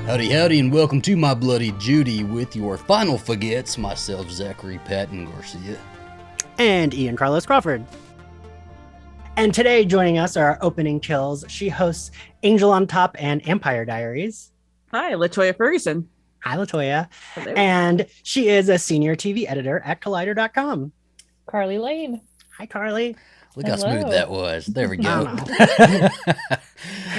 Howdy, howdy, and welcome to My Bloody Judy with your final forgets, myself, Zachary Patton Garcia. And Ian Carlos Crawford. And today joining us are our opening kills. She hosts Angel on Top and Empire Diaries. Hi, LaToya Ferguson. Hi, LaToya. Hello. And she is a senior TV editor at Collider.com. Carly Lane. Hi, Carly. Look how smooth that was. There we go.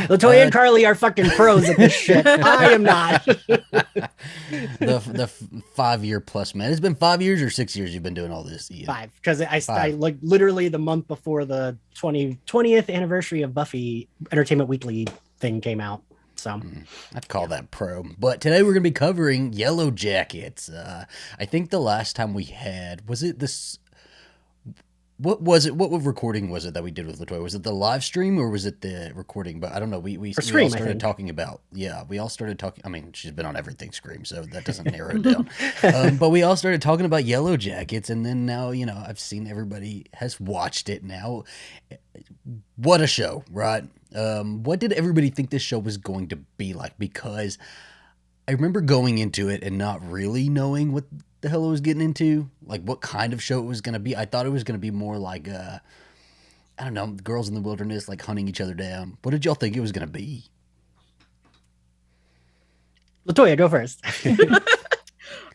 LaToya and Carly are fucking pros at this shit. I am not. the 5 year plus, man. It's been 5 years or 6 years you've been doing all this, Ian? 5. Because I like literally the month before the 20th anniversary of Buffy Entertainment Weekly thing came out. So I'd call that pro. But today we're going to be covering Yellowjackets. I think the last time we had, was it this... What was it? What recording was it that we did with LaToya? Was it the live stream or was it the recording? But I don't know. We all started talking about, we all started talking. I mean, she's been on everything Scream, so that doesn't narrow it down. But we all started talking about Yellowjackets, and then now, I've seen everybody has watched it now. What a show, right? What did everybody think this show was going to be like? Because I remember going into it and not really knowing what the hell I was getting into, like what kind of show it was going to be. I thought it was going to be more like, I don't know, girls in the wilderness, like hunting each other down. What did y'all think it was going to be? LaToya, go first.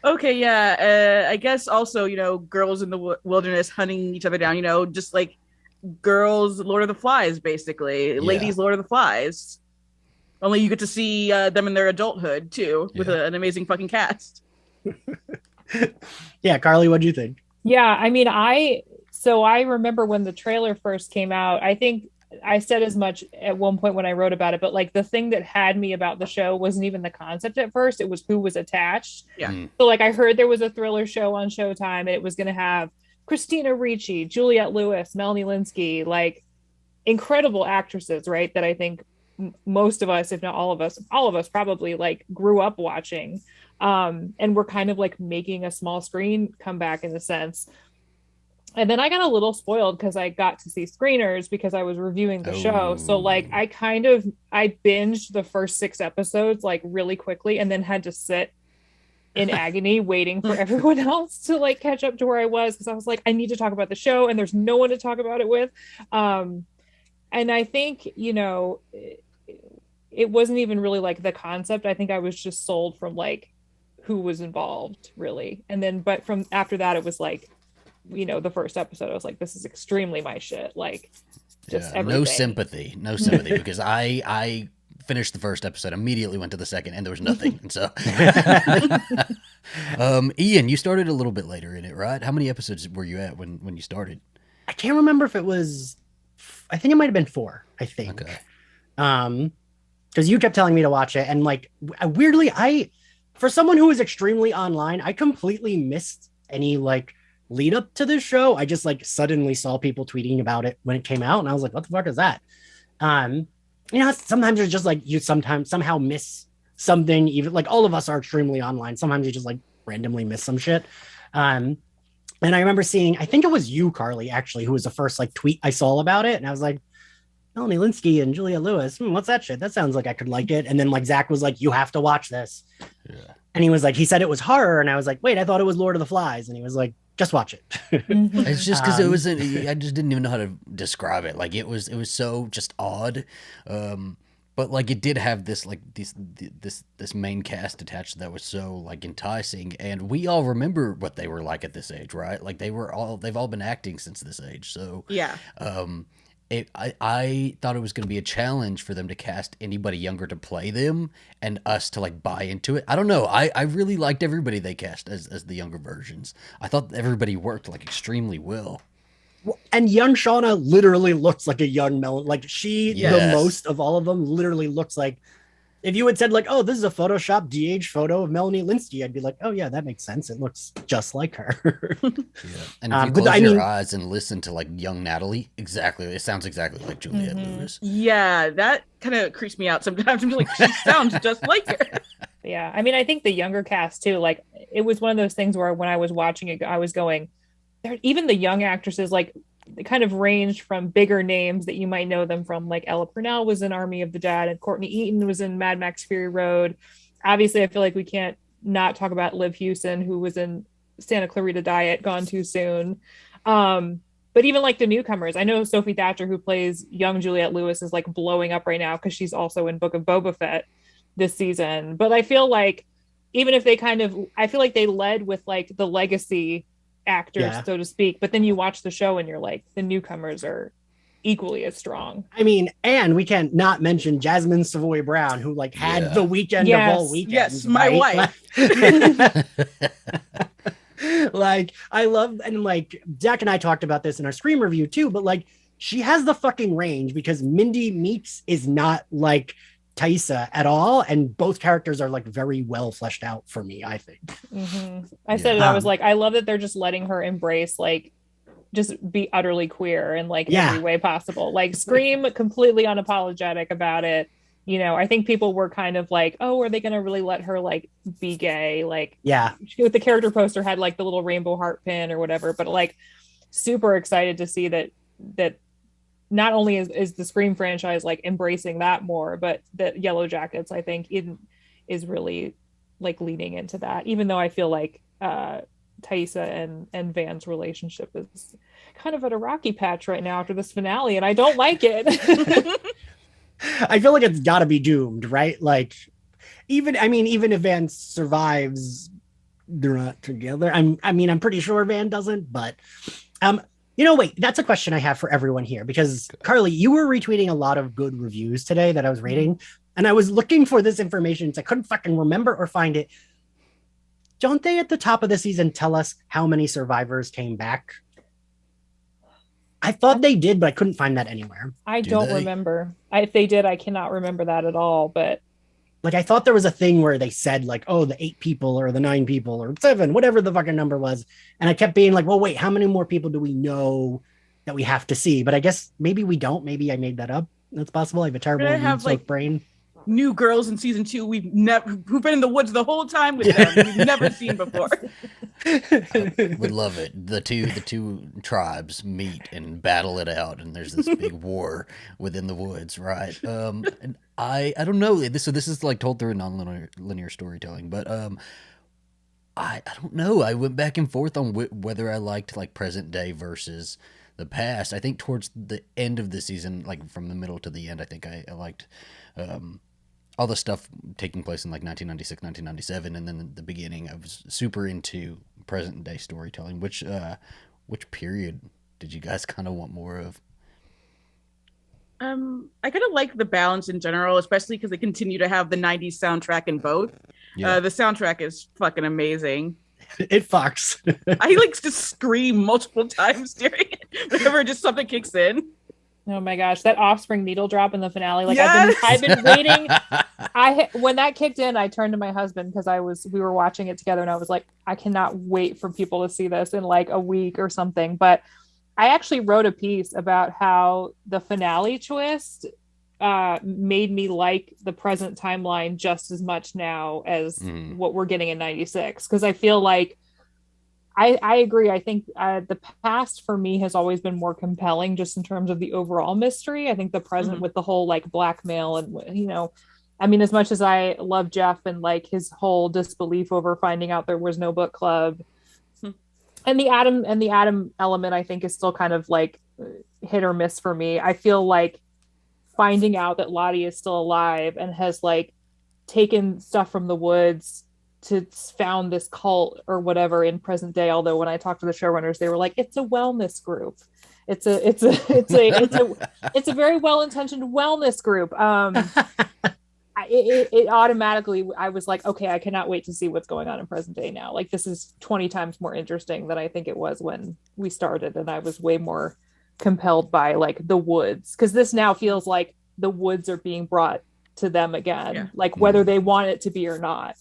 Okay, yeah. I guess also, girls in the wilderness hunting each other down, just like girls, Lord of the Flies, basically. Yeah. Ladies, Lord of the Flies. Only you get to see them in their adulthood, too, with an amazing fucking cast. Yeah, Carly, what do you think? Yeah, I mean, I remember when the trailer first came out, I think I said as much at one point when I wrote about it, but like the thing that had me about the show wasn't even the concept at first, it was who was attached. Yeah. So like I heard there was a thriller show on Showtime and it was going to have Christina Ricci, Juliette Lewis, Melanie Linsky, like incredible actresses, right? That I think most of us, if not all of us probably like grew up watching. And we're kind of like making a small screen comeback in a sense. And then I got a little spoiled because I got to see screeners because I was reviewing the show. So like I binged the first 6 episodes like really quickly and then had to sit in agony waiting for everyone else to like catch up to where I was, because I was like, I need to talk about the show and there's no one to talk about it with. And I think, it wasn't even really like the concept. I think I was just sold from like who was involved really. And then, but from after that, it was like, the first episode, I was like, this is extremely my shit. Like just everything. No sympathy because I finished the first episode, immediately went to the second and there was nothing. And so, Ian, you started a little bit later in it, right? How many episodes were you at when you started? I can't remember if it was, I think it might've been 4, I think. Okay. Because you kept telling me to watch it. And like, weirdly, for someone who is extremely online, I completely missed any like lead up to this show. I just like suddenly saw people tweeting about it when it came out. And I was like, what the fuck is that? Sometimes it's just like you somehow miss something, even like all of us are extremely online. Sometimes you just like randomly miss some shit. And I remember seeing, I think it was you, Carly, actually, who was the first like tweet I saw about it. And I was like, Melanie Linsky and Juliette Lewis. What's that shit? That sounds like I could like it. And then like Zach was like, you have to watch this. Yeah. And he was like, he said it was horror. And I was like, wait, I thought it was Lord of the Flies. And he was like, just watch it. It's just because it wasn't, I just didn't even know how to describe it. Like it was so just odd. But like it did have this like this main cast attached that was so like enticing, and we all remember what they were like at this age, right? Like they've all been acting since this age. So yeah. I thought it was going to be a challenge for them to cast anybody younger to play them and us to like buy into it. I don't know. I really liked everybody they cast as the younger versions. I thought everybody worked like extremely well. And young Shauna literally looks like a young Melon. Like she, the most of all of them, literally looks like, if you had said like, oh, this is a Photoshop de-age photo of Melanie Linsky, I'd be like, oh yeah, that makes sense. It looks just like her. Yeah. And if you close your eyes and listen to like young Natalie, it sounds exactly like Juliette Lewis. Yeah, that kind of creeps me out sometimes. I'm like, she sounds just like her. Yeah, I mean, I think the younger cast too, like it was one of those things where when I was watching it, I was going, even the young actresses, like they kind of ranged from bigger names that you might know them from, like Ella Purnell was in Army of the Dead and Courtney Eaton was in Mad Max Fury Road. obviously I feel like we can't not talk about Liv Hewson, who was in Santa Clarita Diet, Gone Too Soon. But even like the newcomers, I know Sophie Thatcher, who plays young Juliette Lewis, is like blowing up right now because she's also in Book of Boba Fett this season. But I feel like even if they I feel like they led with like the legacy actors, so to speak. But then you watch the show and you're like, the newcomers are equally as strong. I mean, and we can't not mention Jasmine Savoy Brown, who like had the weekend of all weekends. Yes, my wife. Like, I love, and like Zach and I talked about this in our Scream review too, but like she has the fucking range because Mindy Meeks is not like Taissa at all, and both characters are like very well fleshed out for me, I think. I said it, I was like, I love that they're just letting her embrace like just be utterly queer in like every way possible. Like Scream completely unapologetic about it. You know, I think people were kind of like, oh, are they going to really let her like be gay? Like, the character poster had like the little rainbow heart pin or whatever, but like super excited to see that not only is the Scream franchise like embracing that more, but that YELLOWJACKETS, I think, is really like leaning into that, even though I feel like Taissa and Van's relationship is kind of at a rocky patch right now after this finale, and I don't like it. I feel like it's got to be doomed, right? Like, even if Van survives, they're not together. I'm pretty sure Van doesn't, but wait, that's a question I have for everyone here, because Carly, you were retweeting a lot of good reviews today that I was reading, and I was looking for this information, so I couldn't fucking remember or find it. Don't they at the top of the season tell us how many survivors came back? I thought they did, but I couldn't find that anywhere. I don't remember. If they did, I cannot remember that at all. But like, I thought there was a thing where they said like, oh, the 8 people or the 9 people or 7, whatever the fucking number was. And I kept being like, well, wait, how many more people do we know that we have to see? But I guess maybe we don't. Maybe I made that up. That's possible. I have a terrible brain. New girls in season 2 who've been in the woods the whole time with them, we've never seen before. Would love it. The two tribes meet and battle it out, and there's this big war within the woods, right? And I don't know. This is like told through non-linear storytelling, but I don't know. I went back and forth on whether I liked like present day versus the past. I think towards the end of the season, like from the middle to the end, I think I liked all the stuff taking place in like 1996, 1997, and then the beginning. I was super into present day storytelling. Which period did you guys kind of want more of? I kind of like the balance in general, especially because they continue to have the 90s soundtrack in both. The soundtrack is fucking amazing. It fucks. I like to scream multiple times during it whenever just something kicks in. Oh my gosh, that Offspring needle drop in the finale! Like, yes! I've been waiting. When that kicked in, I turned to my husband because we were watching it together, and I was like, I cannot wait for people to see this in like a week or something. But I actually wrote a piece about how the finale twist made me like the present timeline just as much now as what we're getting in 96, because I feel like I agree. I think the past for me has always been more compelling just in terms of the overall mystery. I think the present with the whole like blackmail and, you know, I mean, as much as I love Jeff and like his whole disbelief over finding out there was no book club and the Adam element, I think is still kind of like hit or miss for me. I feel like finding out that Lottie is still alive and has like taken stuff from the woods to found this cult or whatever in present day. Although when I talked to the showrunners, they were like, it's a wellness group. It's a very well-intentioned wellness group. It automatically, I was like, okay, I cannot wait to see what's going on in present day now. Like, this is 20 times more interesting than I think it was when we started. And I was way more compelled by like the woods, because this now feels like the woods are being brought to them again, like whether they want it to be or not.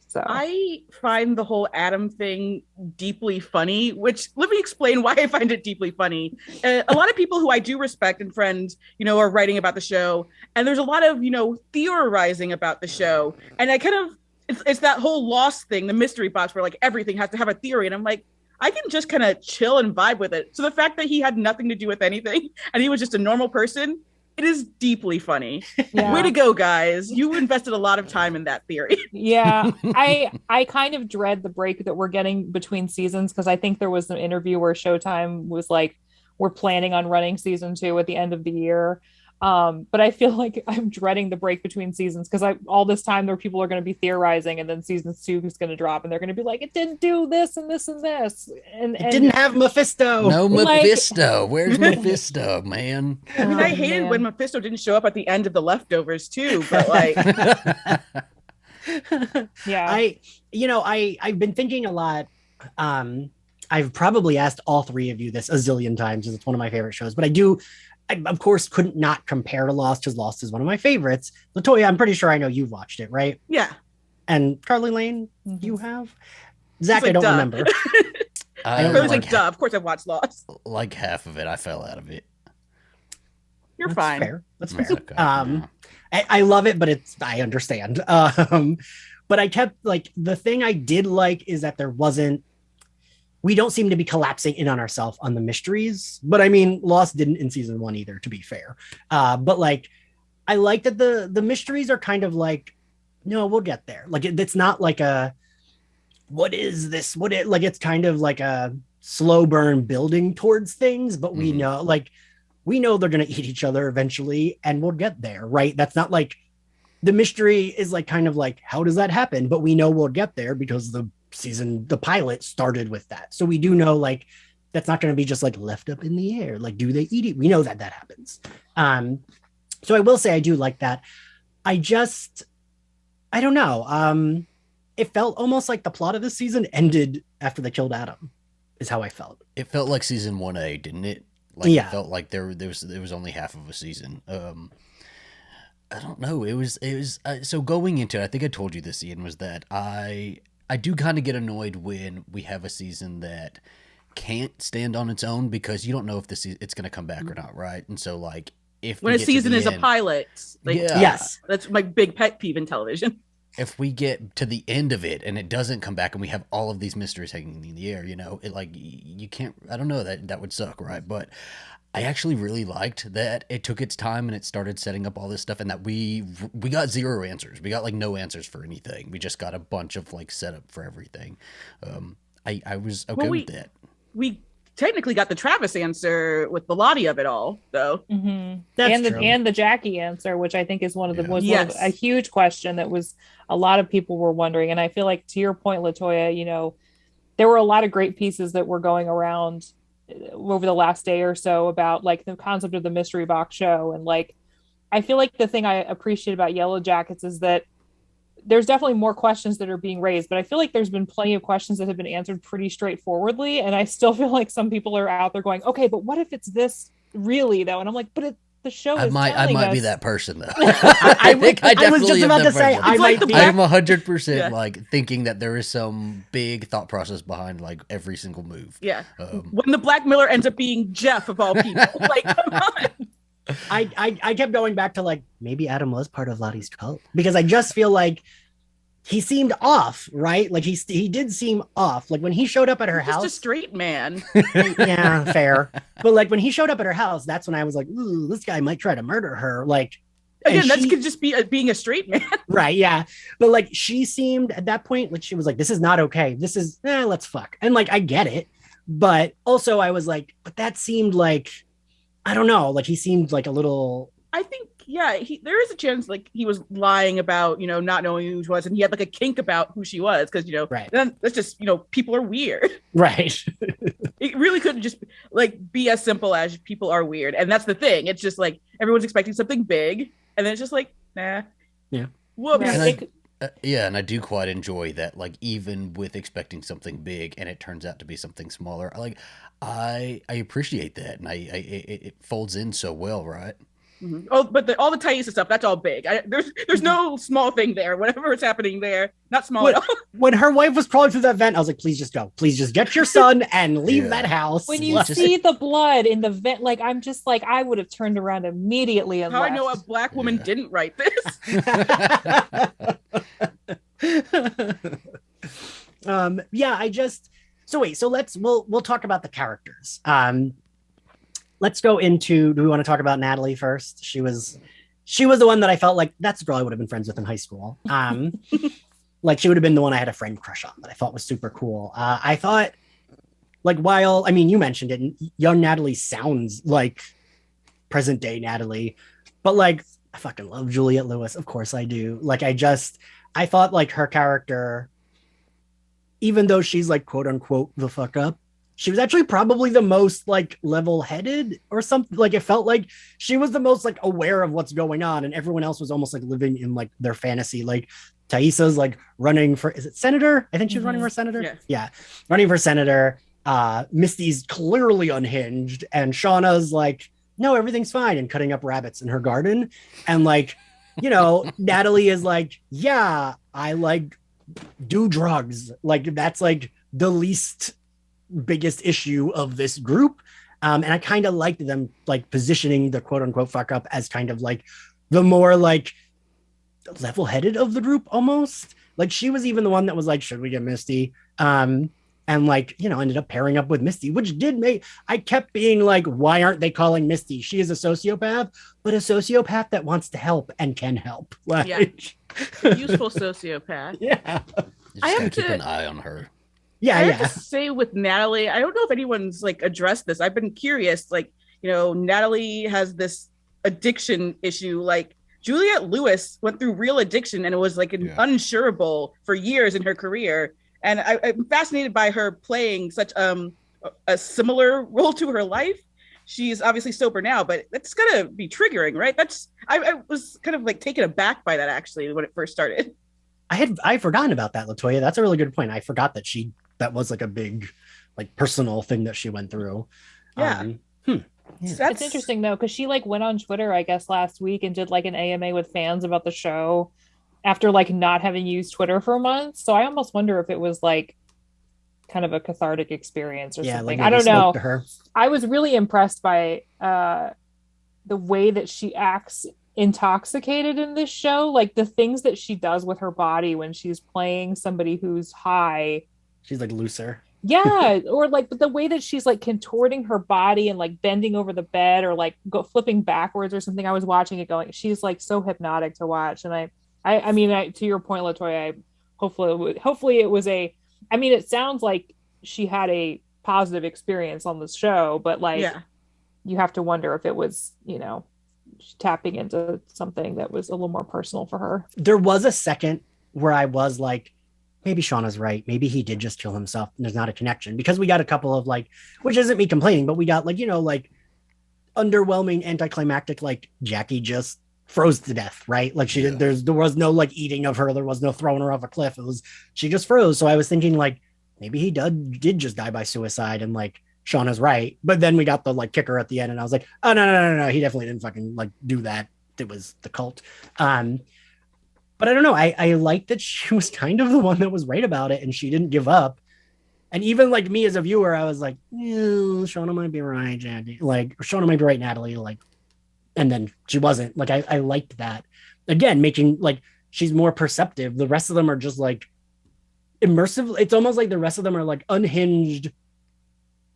So I find the whole Adam thing deeply funny, which let me explain why I find it deeply funny. A lot of people who I do respect and friends, you know, are writing about the show, and there's a lot of, you know, theorizing about the show. And I kind of, it's that whole Lost thing, the mystery box where like everything has to have a theory. And I'm like, I can just kind of chill and vibe with it. So the fact that he had nothing to do with anything and he was just a normal person It is deeply funny. Yeah. Way to go, guys. You invested a lot of time in that theory. Yeah, I kind of dread the break that we're getting between seasons, because I think there was an interview where Showtime was like, we're planning on running season 2 at the end of the year. But I feel like I'm dreading the break between seasons, because all this time there people are going to be theorizing, and then season 2 is going to drop and they're going to be like, it didn't do this and this and this, and It didn't have Mephisto. No Like- Mephisto. Where's Mephisto, man? I mean, I Oh, hated man. when Mephisto didn't show up at the end of The Leftovers too, but like, Yeah. I've been thinking a lot. I've probably asked all three of you this a zillion times, because it's one of my favorite shows, but I of course couldn't not compare to Lost, because Lost is one of my favorites. LaToya, I'm pretty sure I know you've watched it, right? yeah. And Carly Lane, Mhm. you have? Zach, like, I don't duh. remember. I I was like, like, duh, of course I've watched Lost. like half of it. I fell out of it. You're That's fine. fair. That's That's fair. okay. I love it, but I understand. But I kept like, the thing I did like is that we don't seem to be collapsing in on ourselves on the mysteries. But I mean, Lost didn't in season 1 either, to be fair. But like, I like that the mysteries are kind of like, no, we'll get there. Like, it's not like what is this? Like, it's kind of like a slow burn building towards things, but we know they're going to eat each other eventually, and we'll get there, right? That's not like, the mystery is like kind of like, how does that happen? But we know we'll get there because the pilot started with that. So we do know, like, that's not going to be just like left up in the air. Like, do they eat it? We know that happens. So I will say I do like that. I don't know. It felt almost like the plot of this season ended after they killed Adam, is how I felt. It felt like season 1A, didn't it? Like, Yeah. It felt like there was only half of a season. I don't know. It was so going into it, I think I told you this, Ian, was that I do kind of get annoyed when we have a season that can't stand on its own, because you don't know if it's going to come back or not, right? And so, like, if When we a get to season the is a end- pilot, like, Yeah. Yes. that's my big pet peeve in television. if we get to the end of it and it doesn't come back and we have all of these mysteries hanging in the air, it like, you can't, I don't know, that would suck, right? But I actually really liked that it took its time and it started setting up all this stuff, and that we got zero answers. We got like no answers for anything. We just got a bunch of like setup for everything. I was okay with that. We technically got the Travis answer with the Lottie of it all, though. Mhm. That's true. and the Jackie answer, which I think is one of the Yeah. was Yes. a huge question that was a lot of people were wondering. And I feel like, to your point, LaToya, there were a lot of great pieces that were going around over the last day or so about like the concept of the mystery box show. And like, I feel like the thing I appreciate about Yellow Jackets is that there's definitely more questions that are being raised, but I feel like there's been plenty of questions that have been answered pretty straightforwardly. And I still feel like some people are out there going, okay, but what if it's this really though? And I'm like, but the show is I might be us- that person though. I think I was just definitely am about that to say, person. I It's like might the be. black- I'm 100% Yeah. like thinking that there is some big thought process behind like every single move. Yeah. Um, When the Black Miller ends up being Jeff of all people. Like, come on. I kept going back to like, maybe Adam was part of Lottie's cult, because I just feel like he seemed off, right? Like he did seem off. Like when he showed up at her Just house. a straight man. Yeah, fair. But like when he showed up at her house, that's when I was like, ooh, this guy might try to murder her. Like, and Again, that she- could just be being a straight man. right, yeah. But like she seemed at that point, like she was like, this is not okay. This is let's fuck. And like I get it. But also I was like, but that seemed like, I don't know, like he seemed like a little. I think, yeah, there is a chance like he was lying about, not knowing who she was, and he had like a kink about who she was, because Right. then that's just, people are weird. Right. It really couldn't just like be as simple as people are weird, and that's the thing. It's just like everyone's expecting something big, and then it's just like, nah. Yeah. Whoops. Right. And yeah, and I do quite enjoy that. Like, even with expecting something big and it turns out to be something smaller, like I appreciate that, and it folds in so well, right? Mhm. Oh, but all the Taissa stuff, that's all big. There's no small thing there. Whatever is happening there, not small What- at all. When her wife was crawling through that vent, I was like, please just go. Please just get your son and leave Yeah. that house. when you Let's just- see the blood in the vent, like I'm just like, I would have turned around immediately and How I left. know a Black woman Yeah. didn't write this. Yeah, so we'll talk about the characters. let's go into, do we want to talk about Natalie first? She was the one that I felt like that's the girl I would have been friends with in high school. Like she would have been the one I had a friend crush on that I thought was super cool. I thought, like, while, I mean, you mentioned it, young Natalie sounds like present day Natalie, but like, I fucking love Juliette Lewis. Of course I do. Like, I thought like her character, even though she's like, quote unquote, the fuck up, she was actually probably the most like level-headed or something. Like, it felt like she was the most like aware of what's going on, and everyone else was almost like living in like their fantasy. Like Taissa's like running for, is it senator? I think she was running for senator. Yeah, running for senator. Misty's clearly unhinged, and Shauna's like, no, everything's fine, and cutting up rabbits in her garden. And like, you know, Natalie is like, yeah, I like do drugs. Like, that's like the least biggest issue of this group. And I kind of liked them like positioning the quote unquote fuck up as kind of like the more like level-headed of the group almost. Like, she was even the one that was like, should we get Misty? And like, you know, ended up pairing up with Misty, which did make, I kept being like, why aren't they calling Misty? She is a sociopath, but a sociopath that wants to help and can help. Like, useful sociopath. Yeah. You just gotta keep an eye on her. Yeah, I have to say with Natalie, I don't know if anyone's like addressed this. I've been curious. Like, you know, Natalie has this addiction issue. Like, Juliette Lewis went through real addiction, and it was like uninsurable for years in her career. And I'm fascinated by her playing such a similar role to her life. She's obviously sober now, but that's gonna be triggering, right? I was kind of like taken aback by that actually when it first started. I'd forgotten about that, LaToya. That's a really good point. I forgot that that was like a big, like, personal thing that she went through. Yeah. It's interesting though, because she like went on Twitter, I guess, last week and did like an AMA with fans about the show after like not having used Twitter for months. So I almost wonder if it was like kind of a cathartic experience or something. Like, I don't know. I was really impressed by the way that she acts intoxicated in this show. Like the things that she does with her body when she's playing somebody who's high. She's like looser. Yeah, or like the way that she's like contorting her body and like bending over the bed or like flipping backwards or something. I was watching it going, she's like so hypnotic to watch. And I mean, to your point, LaToya, hopefully it was I mean, it sounds like she had a positive experience on the show, but like, you have to wonder if it was, you know, tapping into something that was a little more personal for her. There was a second where I was like, maybe Shauna's right. Maybe he did just kill himself and there's not a connection, because we got a couple of like, which isn't me complaining, but we got like, you know, like underwhelming, anticlimactic, like Jackie just froze to death, right? Like there was no like eating of her. There was no throwing her off a cliff. She just froze. So I was thinking like, maybe he did just die by suicide, and like Shauna's right. But then we got the like kicker at the end, and I was like, oh no. He definitely didn't fucking like do that. It was the cult. But I don't know. I like that she was kind of the one that was right about it, and she didn't give up. And even like me as a viewer, I was like, Shauna might be right, Jackie. Like, Shauna might be right, Natalie. Like, and then she wasn't. Like, I liked that. Again, making like she's more perceptive. The rest of them are just like immersive. It's almost like the rest of them are like unhinged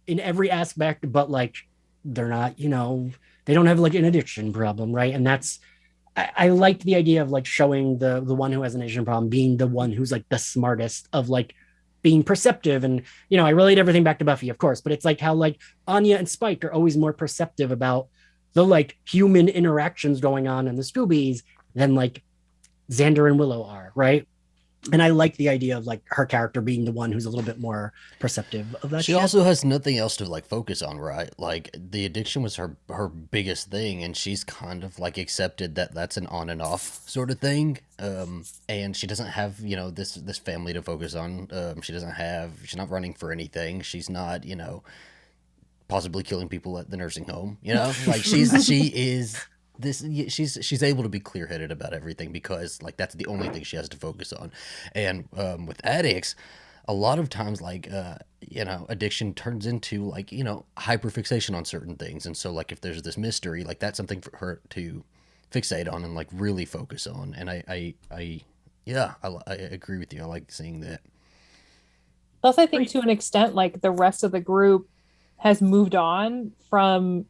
in every aspect, but like they're not, you know, they don't have like an addiction problem, right? And that's, I liked the idea of like showing the one who has an addiction problem being the one who's like the smartest of like being perceptive. And, you know, I relate everything back to Buffy, of course, but it's like how like Anya and Spike are always more perceptive about the like human interactions going on in the Scoobies than like Xander and Willow are, right? And I like the idea of like her character being the one who's a little bit more perceptive of that. She also has nothing else to like focus on, right? Like the addiction was her biggest thing, and she's kind of like accepted that that's an on and off sort of thing. And she doesn't have, you know, this family to focus on. She's not running for anything. She's not, you know, possibly killing people at the nursing home. You know, like she's able to be clear-headed about everything because like that's the only thing she has to focus on. And with addicts, a lot of times like you know, addiction turns into like, you know, hyperfixation on certain things. And so like if there's this mystery, like that's something for her to fixate on and like really focus on. And I agree with you. I like seeing that. Plus, I think to an extent, like the rest of the group has moved on from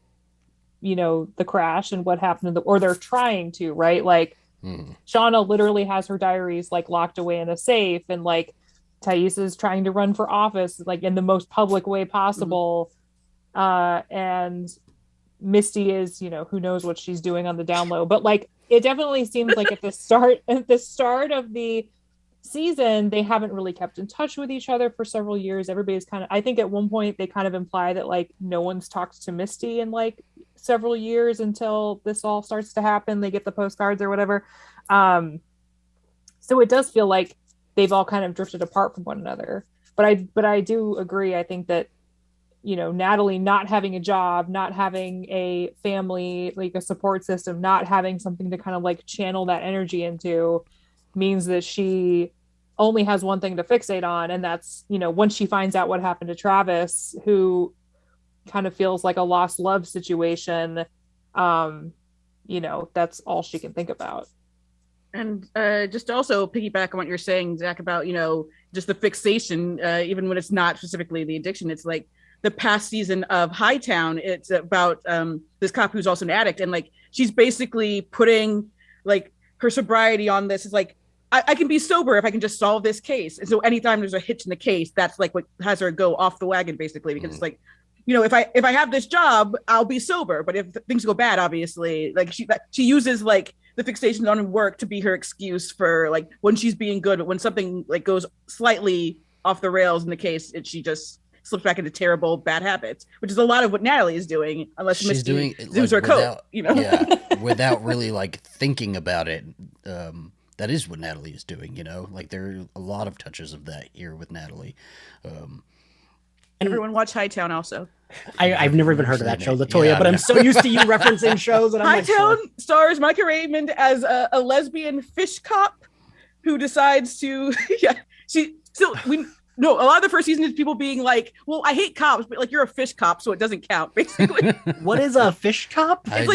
the crash and what happened or they're trying to, right? Like Shauna literally has her diaries like locked away in a safe, and like Taissa is trying to run for office like in the most public way possible. And Misty is, who knows what she's doing on the down low. But like it definitely seems like at the start of the season, they haven't really kept in touch with each other for several years. Everybody's kind of, I think at one point they kind of imply that like no one's talked to Misty in like several years until this all starts to happen. They get the postcards or whatever. So it does feel like they've all kind of drifted apart from one another. But I do agree. I think that, Natalie not having a job, not having a family, like a support system, not having something to kind of like channel that energy into means that she only has one thing to fixate on. And that's, once she finds out what happened to Travis, who kind of feels like a lost love situation, that's all she can think about. And just to also piggyback on what you're saying, Zach, about, just the fixation, even when it's not specifically the addiction, it's like the past season of Hightown. It's about this cop who's also an addict. And like, she's basically putting like her sobriety on this. It's like, I can be sober if I can just solve this case. And so anytime there's a hitch in the case, that's like what has her go off the wagon, basically, because it's like, if I have this job, I'll be sober. But if things go bad, obviously, like she uses like the fixation on work to be her excuse for like when she's being good, but when something like goes slightly off the rails in the case, she just slips back into terrible bad habits, which is a lot of what Natalie is doing, unless she's doing zooms her coat, without really like thinking about it. That is what Natalie is doing, like there are a lot of touches of that here with Natalie. And everyone watch Hightown also. I've never even heard of that show, LaToya, but I'm so used to you referencing shows. And I'm Hightown stars Micah Raymond as a lesbian fish cop who decides to, a lot of the first season is people being like, well, I hate cops, but like you're a fish cop, so it doesn't count, basically. What is a fish cop? It's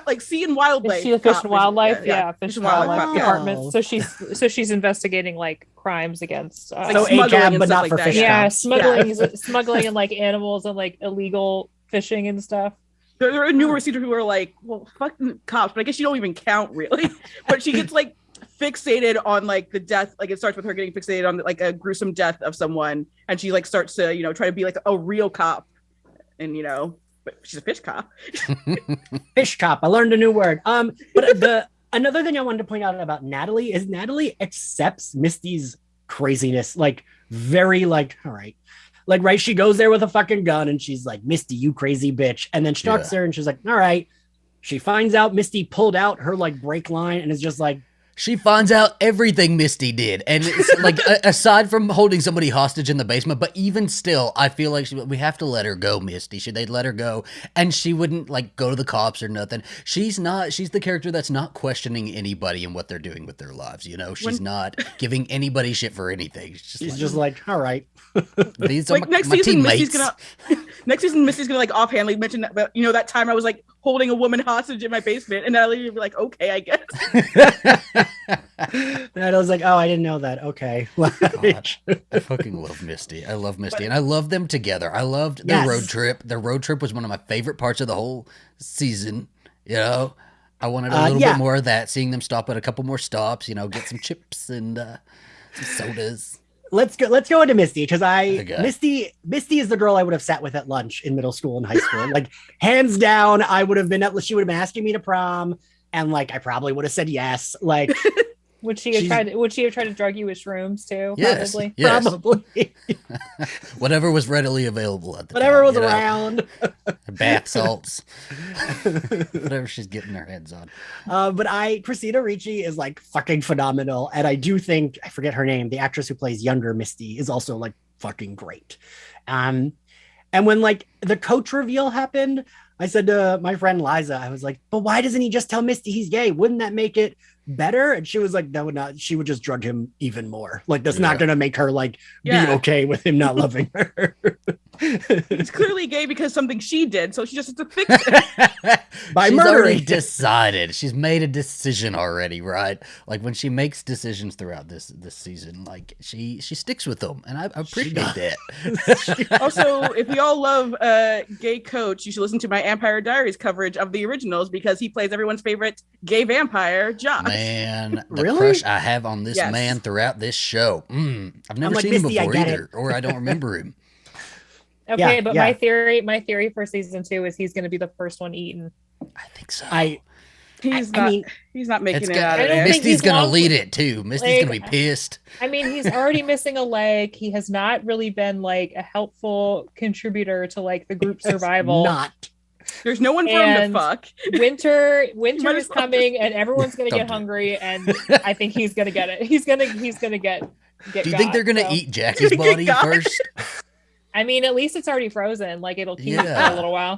like sea and wildlife. Is she a fish and wildlife? Yeah, fish and wildlife department. So she's investigating like crimes against so ACAB, but not like for that. fish. Yeah, smuggling and like animals and like illegal fishing and stuff. There are numerous seasons who are like, well, fucking cops, but I guess you don't even count really. But she gets like fixated on like the death, like it starts with her getting fixated on like a gruesome death of someone, and she like starts to try to be like a real cop, and but she's a fish cop. Fish cop, I learned a new word. But another thing I wanted to point out about Natalie is Natalie accepts Misty's craziness, like very like, all right, like right, she goes there with a fucking gun and she's like, Misty, you crazy bitch, and then she talks to her and she's like, all right. She finds out Misty pulled out her like brake line and is just like, she finds out everything Misty did. And it's like, aside from holding somebody hostage in the basement, but even still, I feel like we have to let her go, Misty. Should they let her go? And she wouldn't like go to the cops or nothing. She's the character that's not questioning anybody and what they're doing with their lives. She's not giving anybody shit for anything. She's just like, all right. These are my teammates. Next season, Misty's gonna like offhandedly mention that, that time I was like holding a woman hostage in my basement, and Natalie would be like, okay, I guess. And I was like, oh, I didn't know that. Okay. God, I fucking love Misty. I love Misty, and I love them together. I loved their road trip. Their road trip was one of my favorite parts of the whole season. I wanted a little bit more of that, seeing them stop at a couple more stops, get some chips and some sodas. Let's go into Misty, because Misty is the girl I would have sat with at lunch in middle school and high school. Like hands down, she would have been asking me to prom, and like I probably would have said yes. Like would she have tried to drug you with shrooms too? Yes, probably. Yes. Probably. Whatever was readily available at the Whatever time, was around. Bath salts. Whatever she's getting her hands on. But Christina Ricci is like fucking phenomenal. And I do think, I forget her name, the actress who plays younger Misty is also like fucking great. And when like the coach reveal happened, I said to my friend Liza, I was like, but why doesn't he just tell Misty he's gay? Wouldn't that make it better? And she was like, that would not, she would just drug him even more. Like that's not going to make her like be okay with him not loving her. He's clearly gay because something she did, so she just has to fix it. By She's murdering already him. decided. She's made a decision already, right? Like when she makes decisions throughout this season, like she sticks with them, and I appreciate that. Also, if we all love gay coach, you should listen to my Vampire Diaries coverage of the originals because he plays everyone's favorite gay vampire, Josh. Man, the Really? crush I have on this Yes. man throughout this show. I've never like, seen him Misty, I before get either, it. or I don't remember him. Okay, Yeah, but yeah. my theory for season 2 is he's going to be the first one eaten. I think so. He's I not. mean, he's not making It's it out I of don't there. think Misty's he's gonna long- lead it too. Misty's gonna be Like- pissed. I mean, he's already missing a leg. He has not really been like a helpful contributor to like the group survival. Not. There's no one for him to And- fuck. Winter Might is as well coming, and everyone's gonna Don't get do it. hungry, and I think he's gonna get it. He's gonna get. Do you think they're gonna so. eat Jackie's Get body got. first? I mean, at least it's already frozen. Like it'll keep it for Yeah. a little while.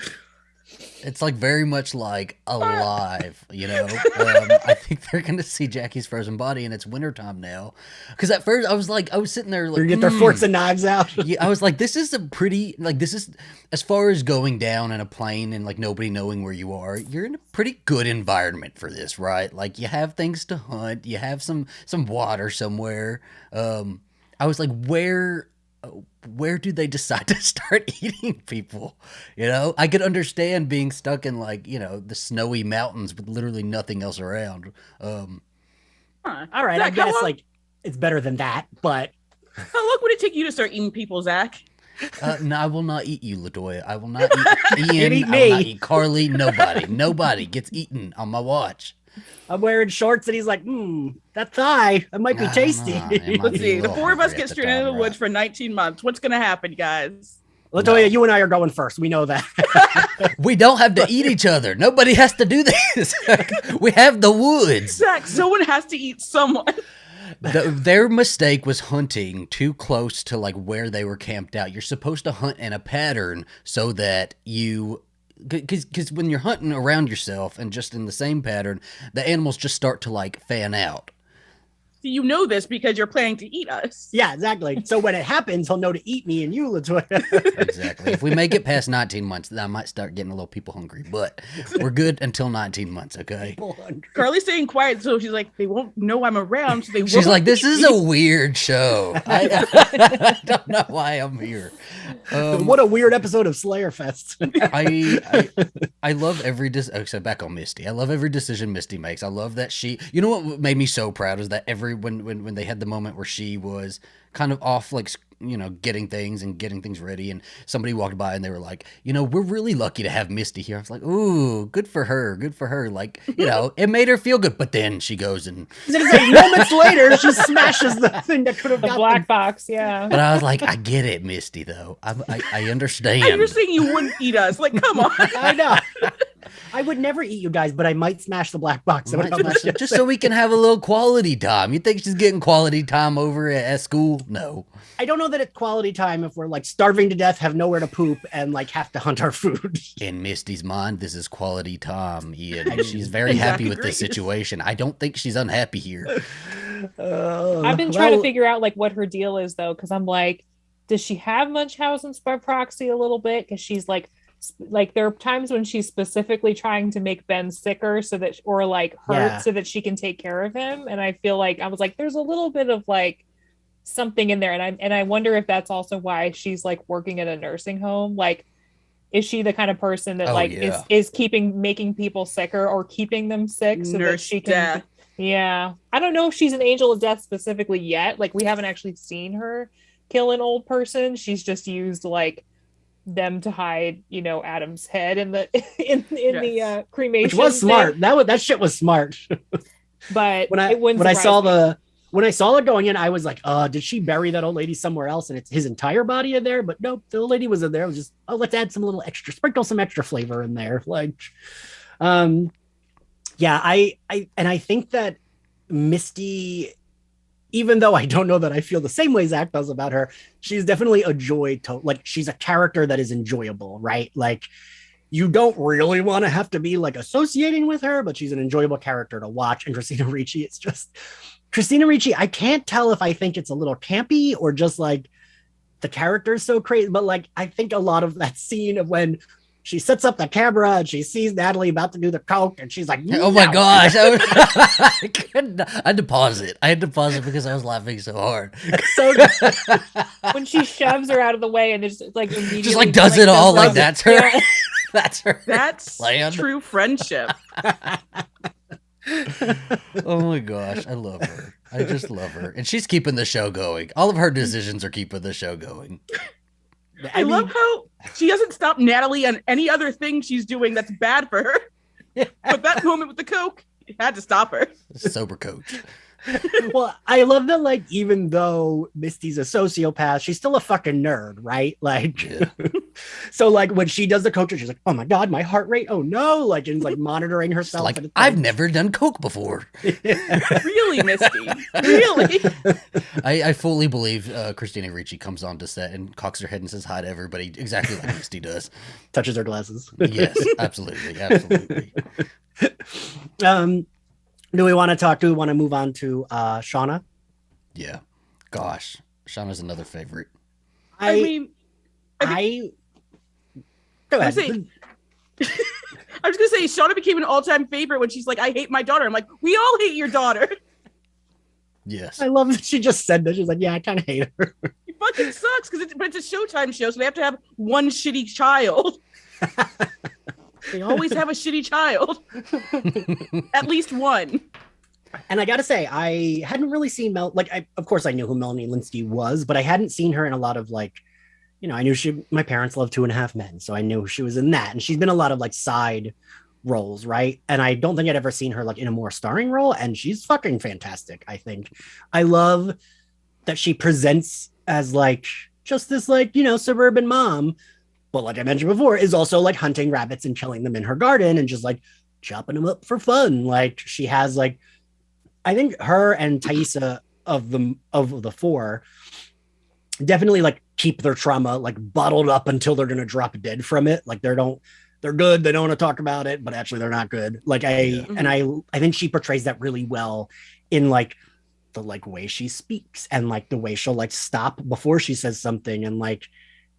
It's like very much like alive, you know. I think they're gonna see Jackie's frozen body, and it's wintertime now. Because at first I was sitting there They like, get their forks and knives out. yeah, I was like, this is a pretty this is as far as going down in a plane and like nobody knowing where you are. You're in a pretty good environment for this, right? Like you have things to hunt, you have some water somewhere. I was like, where do they decide to start eating people? You know, I could understand being stuck in like, you know, the snowy mountains with literally nothing else around. Huh. All right, I Zach, how guess long- like it's better than that, but How long would it take you to start eating people, Zach? No, I will not eat you, LaToya. I will not eat Ian. eat I will not me. eat Carly. Nobody gets eaten on my watch. I'm wearing shorts and he's like, that thigh, that might be Nah, tasty. nah, it might Let's be see. a The little four of us hungry get at the straight into the time, woods right? for 19 months. What's gonna happen, guys? LaToya, you and I are going first. We know that. We don't have to eat each other. Nobody has to do this. We have the woods. Zach, someone has to eat someone. Their mistake was hunting too close to like where they were camped out. You're supposed to hunt in a pattern so that you, because when you're hunting around yourself and just in the same pattern, the animals just start to like fan out. You know this because you're planning to eat us. Yeah, exactly. So when it happens, he'll know to eat me and you, LaToya. Exactly. If we make it past 19 months, then I might start getting a little people hungry. But we're good until 19 months, okay? Carly's staying quiet, so she's like, they won't know I'm around, so they won't. She's like, this eat is me." a weird show. I don't know why I'm here. What a weird episode of Slayer Fest. I love every so back on Misty. I love every decision Misty makes. I love that she. You know what made me so proud is that when they had the moment where she was kind of off, like, you know, getting things ready, and somebody walked by and they were like, you know, we're really lucky to have Misty here. I was like, ooh, good for her. Like, you know, it made her feel good. But then she goes and. Moments later, she smashes the thing that could have The got black box, yeah. But I was like, I get it, Misty. Though I understand. And you're saying you wouldn't eat us. Like, come on. I know. I would never eat you guys, but I might smash the black box. Just so we can have a little quality time. You think she's getting quality time over at school? No. I don't know that it's quality time if we're like starving to death, have nowhere to poop, and like have to hunt our food. In Misty's mind, this is quality time, Ian. She's very happy with this agrees. situation. I don't think she's unhappy here. I've been trying to figure out like what her deal is though, because I'm like, does she have Munchausen's by proxy a little bit? Because she's like there are times when she's specifically trying to make Ben sicker so that or like hurt Yeah. so that she can take care of him. And I feel like I was like, there's a little bit of like something in there, and I wonder if that's also why she's like working at a nursing home. Like, is she the kind of person that Oh, like yeah. is making people sicker or keeping them sick so that Nurse she can death. Yeah. I don't know if she's an angel of death specifically yet. Like we haven't actually seen her kill an old person. She's just used like them to hide, you know, Adam's head in the in the cremation. Which was thing. smart. That shit was smart. But when it wouldn't I saw surprise me. when I saw it going in, I was like, did she bury that old lady somewhere else? And it's his entire body in there. But nope, the old lady was in there. It was just, let's add some little extra, sprinkle some extra flavor in there. Like, yeah, I think that Misty, even though I don't know that I feel the same way Zach does about her, she's definitely a joy to, like, she's a character that is enjoyable, right? Like, you don't really want to have to be like associating with her, but she's an enjoyable character to watch. And Christina Ricci, Christina Ricci, I can't tell if I think it's a little campy or just like the character is so crazy. But like, I think a lot of that scene of when she sets up the camera and she sees Natalie about to do the coke, and she's like, Oh my gosh. I had to pause it. I had to pause it because I was laughing so hard. It's so good. When she shoves her out of the way and it's like immediately Just like does it all like that's her. Yeah. That's her. That's plan. true friendship. Oh my gosh, I love her. I just love her. And she's keeping the show going. All of her decisions are keeping the show going. I love how she doesn't stop Natalie on any other thing she's doing that's bad for her. But that moment with the coke, it had to stop her. Sober coach. Well, I love that, like, even though Misty's a sociopath, she's still a fucking nerd, right? Like, Yeah. so like when she does the coach, she's like, oh my God, my heart rate. Oh no. Like, and like monitoring herself. Like, and it's I've never done coke before. Really, Misty? Really? I fully believe Christina Ricci comes on to set and cocks her head and says hi to everybody exactly like Misty does. touches her glasses. Yes, absolutely. Absolutely. Do we want to move on to Shauna? Yeah. Gosh. Shauna's another favorite. I mean, Go ahead. I was gonna say Shauna became an all-time favorite when she's like, "I hate my daughter." I'm like, "We all hate your daughter. Yes. I love that she just said that. She's like, yeah, I kind of hate her. It fucking sucks but it's a Showtime show, so they have to have one shitty child. They always have a shitty child. At least one. And I gotta say, I hadn't really seen of course I knew who Melanie Linsky was, but I hadn't seen her in a lot of like, I knew my parents loved 2.5 Men, so I knew she was in that. And she's been a lot of like side roles, right? And I don't think I'd ever seen her like in a more starring role, and she's fucking fantastic. I think I love that she presents as like just this like, suburban mom, but like I mentioned before, is also like hunting rabbits and killing them in her garden and just like chopping them up for fun. Like she has like, I think her and Taissa of the four definitely like keep their trauma like bottled up until they're gonna drop dead from it. Like they're good. They don't want to talk about it, but actually they're not good. Like I think she portrays that really well in like the like way she speaks and like the way she'll like stop before she says something and like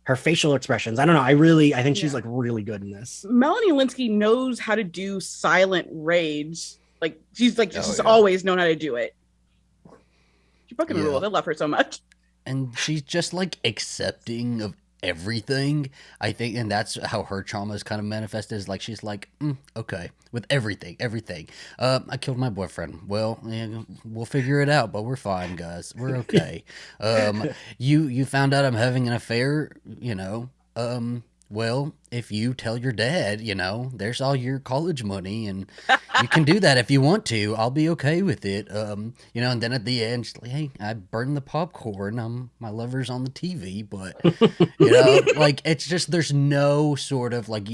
her facial expressions. I don't know. I think she's like really good in this. Melanie Linsky knows how to do silent rage. Like she's always known how to do it. She fucking ruled. I love her so much. And she's just like accepting of everything, I think, and that's how her trauma is kind of manifested, is like she's like, okay, with everything. I killed my boyfriend. Well, yeah, we'll figure it out, but we're fine, guys. We're okay. You found out I'm having an affair, well, if you tell your dad, there's all your college money, and you can do that if you want to. I'll be okay with it. And then at the end, she's like, hey, I burned the popcorn. My lover's on the TV, but, like, it's just, there's no sort of, like,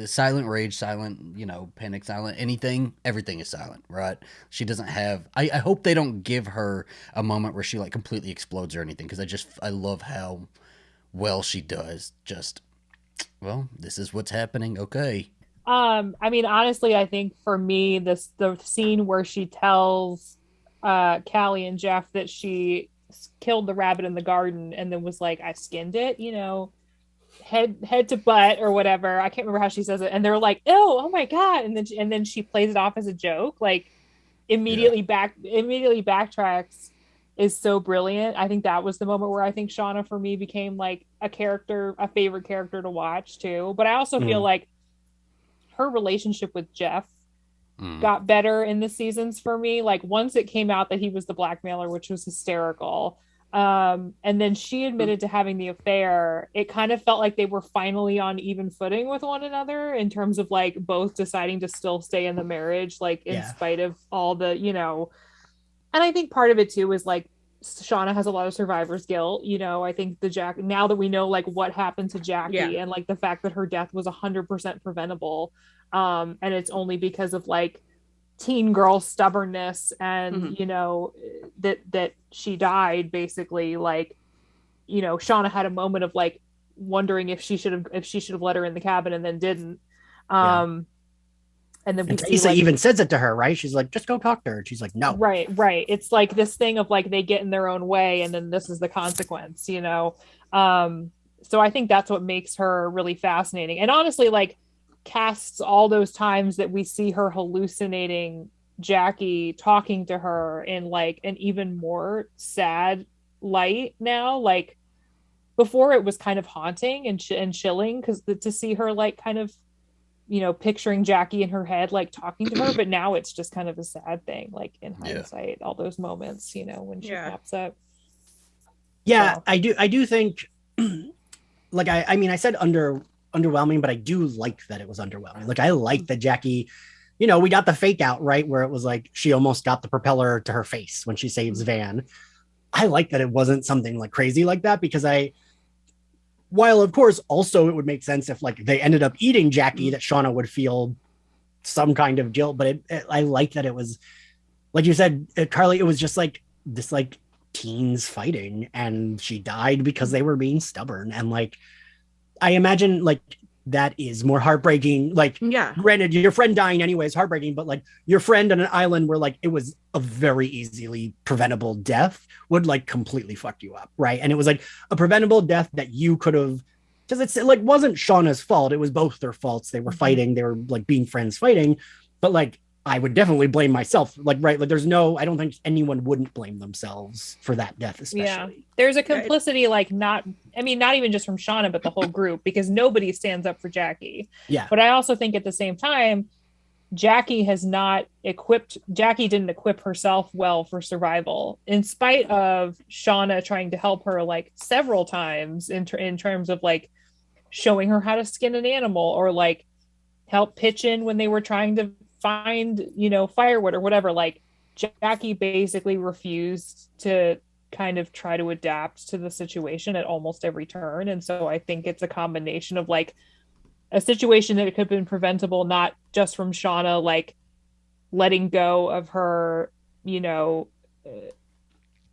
silent rage, silent, panic, silent, anything. Everything is silent, right? She doesn't have, I hope they don't give her a moment where she, like, completely explodes or anything, because I love how well she does just... Well, this is what's happening. Okay. I mean, honestly, I think for me, the scene where she tells Callie and Jeff that she killed the rabbit in the garden and then was like, I skinned it, head to butt or whatever. I can't remember how she says it. And they're like, oh my God. And then she plays it off as a joke, like immediately backtracks, is so brilliant. I think that was the moment where I think Shauna for me became like a favorite character to watch too. But I also feel like her relationship with Jeff got better in the seasons for me. Like once it came out that he was the blackmailer, which was hysterical. And then she admitted to having the affair. It kind of felt like they were finally on even footing with one another in terms of like both deciding to still stay in the marriage, like in spite of all the, and I think part of it too is like Shauna has a lot of survivor's guilt. I think now that we know like what happened to Jackie and like the fact that her death was 100% preventable. And it's only because of like teen girl stubbornness and, that she died basically. Like, Shauna had a moment of like wondering if she should have let her in the cabin and then didn't. And then we And see Taissa even says it to her, right? She's like, just go talk to her. And she's like, no. Right. It's like this thing of like they get in their own way and then this is the consequence, you know? So I think that's what makes her really fascinating. And honestly, like casts all those times that we see her hallucinating Jackie talking to her in like an even more sad light now. Like before it was kind of haunting and chilling because to see her like kind of, you know, picturing Jackie in her head, like talking to her, but now it's just kind of a sad thing, like in hindsight, all those moments, you know, when she pops up. Yeah, so. I do think like I mean I said underwhelming, but I do like that it was underwhelming. Like I like that Jackie, you know, we got the fake out, right? Where it was like she almost got the propeller to her face when she saves Van. I like that it wasn't something like crazy like that because while of course also it would make sense if like they ended up eating Jackie that Shayna would feel some kind of guilt, but I like that it was like you said, Carly, it was just like this like teens fighting and she died because they were being stubborn. And like I imagine like that is more heartbreaking. Like, granted, your friend dying anyway is heartbreaking, but like your friend on an island where like it was a very easily preventable death would like completely fuck you up, right? And it was like a preventable death that you could have, because it's like wasn't Shauna's fault. It was both their faults. They were fighting. They were like being friends fighting, but like I would definitely blame myself. Like, right. Like there's no, I don't think anyone wouldn't blame themselves for that death, especially. Yeah. There's a complicity, like not even just from Shayna, but the whole group, because nobody stands up for Jackie. Yeah. But I also think at the same time, Jackie didn't equip herself well for survival, in spite of Shayna trying to help her like several times in terms of like showing her how to skin an animal or like help pitch in when they were trying to find, you know, firewood or whatever. Like Jackie basically refused to kind of try to adapt to the situation at almost every turn. And so I think it's a combination of like a situation that it could have been preventable, not just from Shayna, like letting go of her, you know,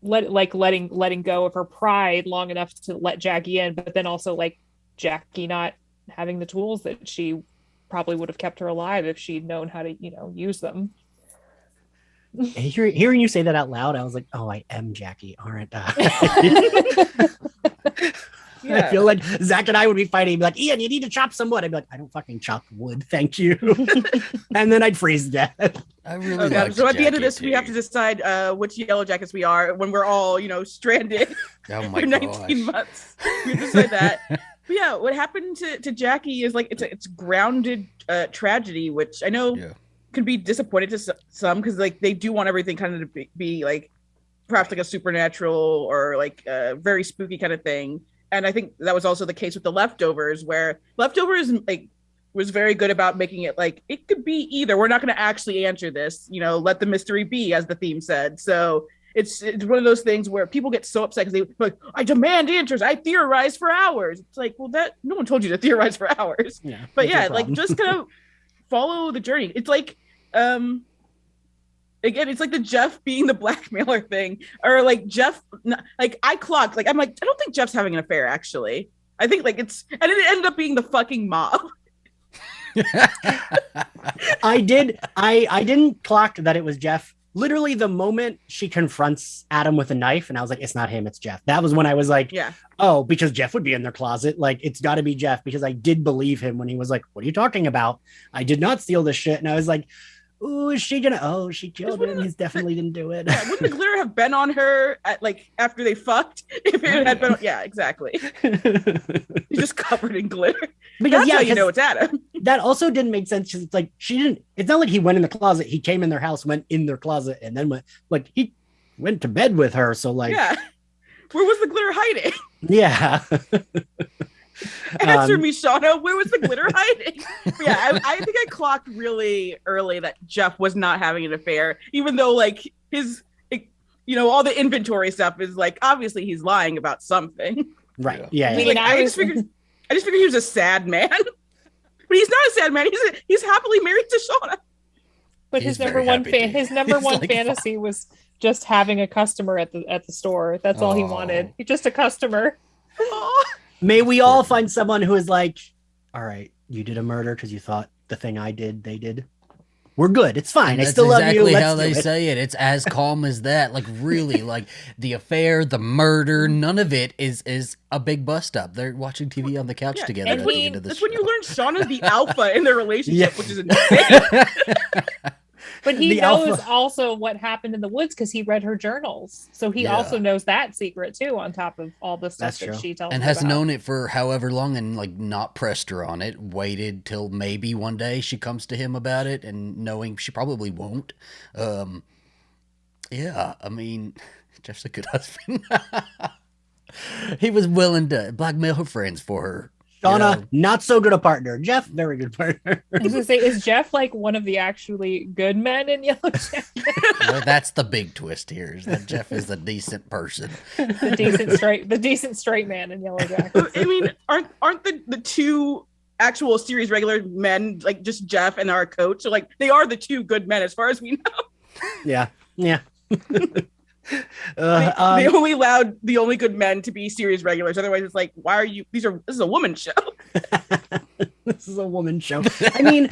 letting go of her pride long enough to let Jackie in, but then also like Jackie not having the tools that she probably would have kept her alive if she'd known how to, you know, use them. Hearing you say that out loud, I was like, oh, I am Jackie, aren't I? I feel like Zach and I would be fighting. He'd be like, Ian, you need to chop some wood. I'd be like, I don't fucking chop wood, thank you. And then I'd freeze to death. I really like so at the end of this, we have to decide which Yellow Jackets we are when we're all, you know, stranded for 19 months. We decide that. But yeah, what happened to Jackie is like it's grounded tragedy, which I know can be disappointing to some because like they do want everything kind of to be like perhaps like a supernatural or like a very spooky kind of thing. And I think that was also the case with the Leftovers, where Leftovers like was very good about making it like it could be either. We're not going to actually answer this, you know, let the mystery be, as the theme said. So it's one of those things where people get so upset because they like, I demand answers. I theorize for hours. It's like, well, that no one told you to theorize for hours. Yeah, but yeah, like just kind of follow the journey. It's like, again, it's like the Jeff being the blackmailer thing, or like Jeff, like I clocked, like I'm like, I don't think Jeff's having an affair. Actually, I think like and it ended up being the fucking mob. I didn't clock that it was Jeff. Literally the moment she confronts Adam with a knife and I was like, it's not him, it's Jeff. That was when I was like, oh, because Jeff would be in their closet. Like, it's got to be Jeff, because I did believe him when he was like, what are you talking about? I did not steal this shit. And I was like, oh, is she gonna? Oh, she killed him. He definitely didn't do it. Yeah, wouldn't the glitter have been on her at like after they fucked? If it had been, yeah, exactly. He's just covered in glitter. Because that's how you know it's Adam. That also didn't make sense. It's like she didn't. It's not like he went in the closet. He came in their house, went in their closet, and then went like he went to bed with her. So like, yeah, where was the glitter hiding? Yeah. Answer me, Shayna. Where was the glitter hiding? Yeah, I think I clocked really early that Jeff was not having an affair, even though like his, you know, all the inventory stuff is like obviously he's lying about something. Right. Yeah. I just figured he was a sad man, but he's not a sad man. He's happily married to Shayna. But his number one fantasy was just having a customer at the store. That's all he wanted. He's just a customer. May we all find someone who is like, all right, you did a murder because you thought the thing I did, they did. we're good. It's fine. And I that's still love you. exactly Let's how do they it. say it. It's as calm as that. Like really, like the affair, the murder, none of it is a big bust up. They're watching TV on the couch together and at the end of the That's show. when you learn Shauna's the alpha in their relationship, Yeah. which is insane. But he The knows alpha. also what happened in the woods because he read her journals. So he Yeah. also knows that secret too, on top of all the stuff That's that true. she tells And him has about. known it for however long and like not pressed her on it, waited till maybe one day she comes to him about it and knowing she probably won't. Yeah, I mean, Jeff's a good husband. He was willing to blackmail her friends for her. Shauna, You know? not so good a partner. Jeff, very good partner. I was gonna say, is Jeff like one of the actually good men in Yellow Jackets? Well, that's the big twist here, is that Jeff is a decent person. the decent straight man in Yellow Jackets. I mean, aren't the two actual series regular men like just Jeff and our coach? So like they are the two good men as far as we know. Yeah. They only allowed the only good men to be series regulars. Otherwise, it's like, why are you? This is a woman's show. This is a woman's show. I mean,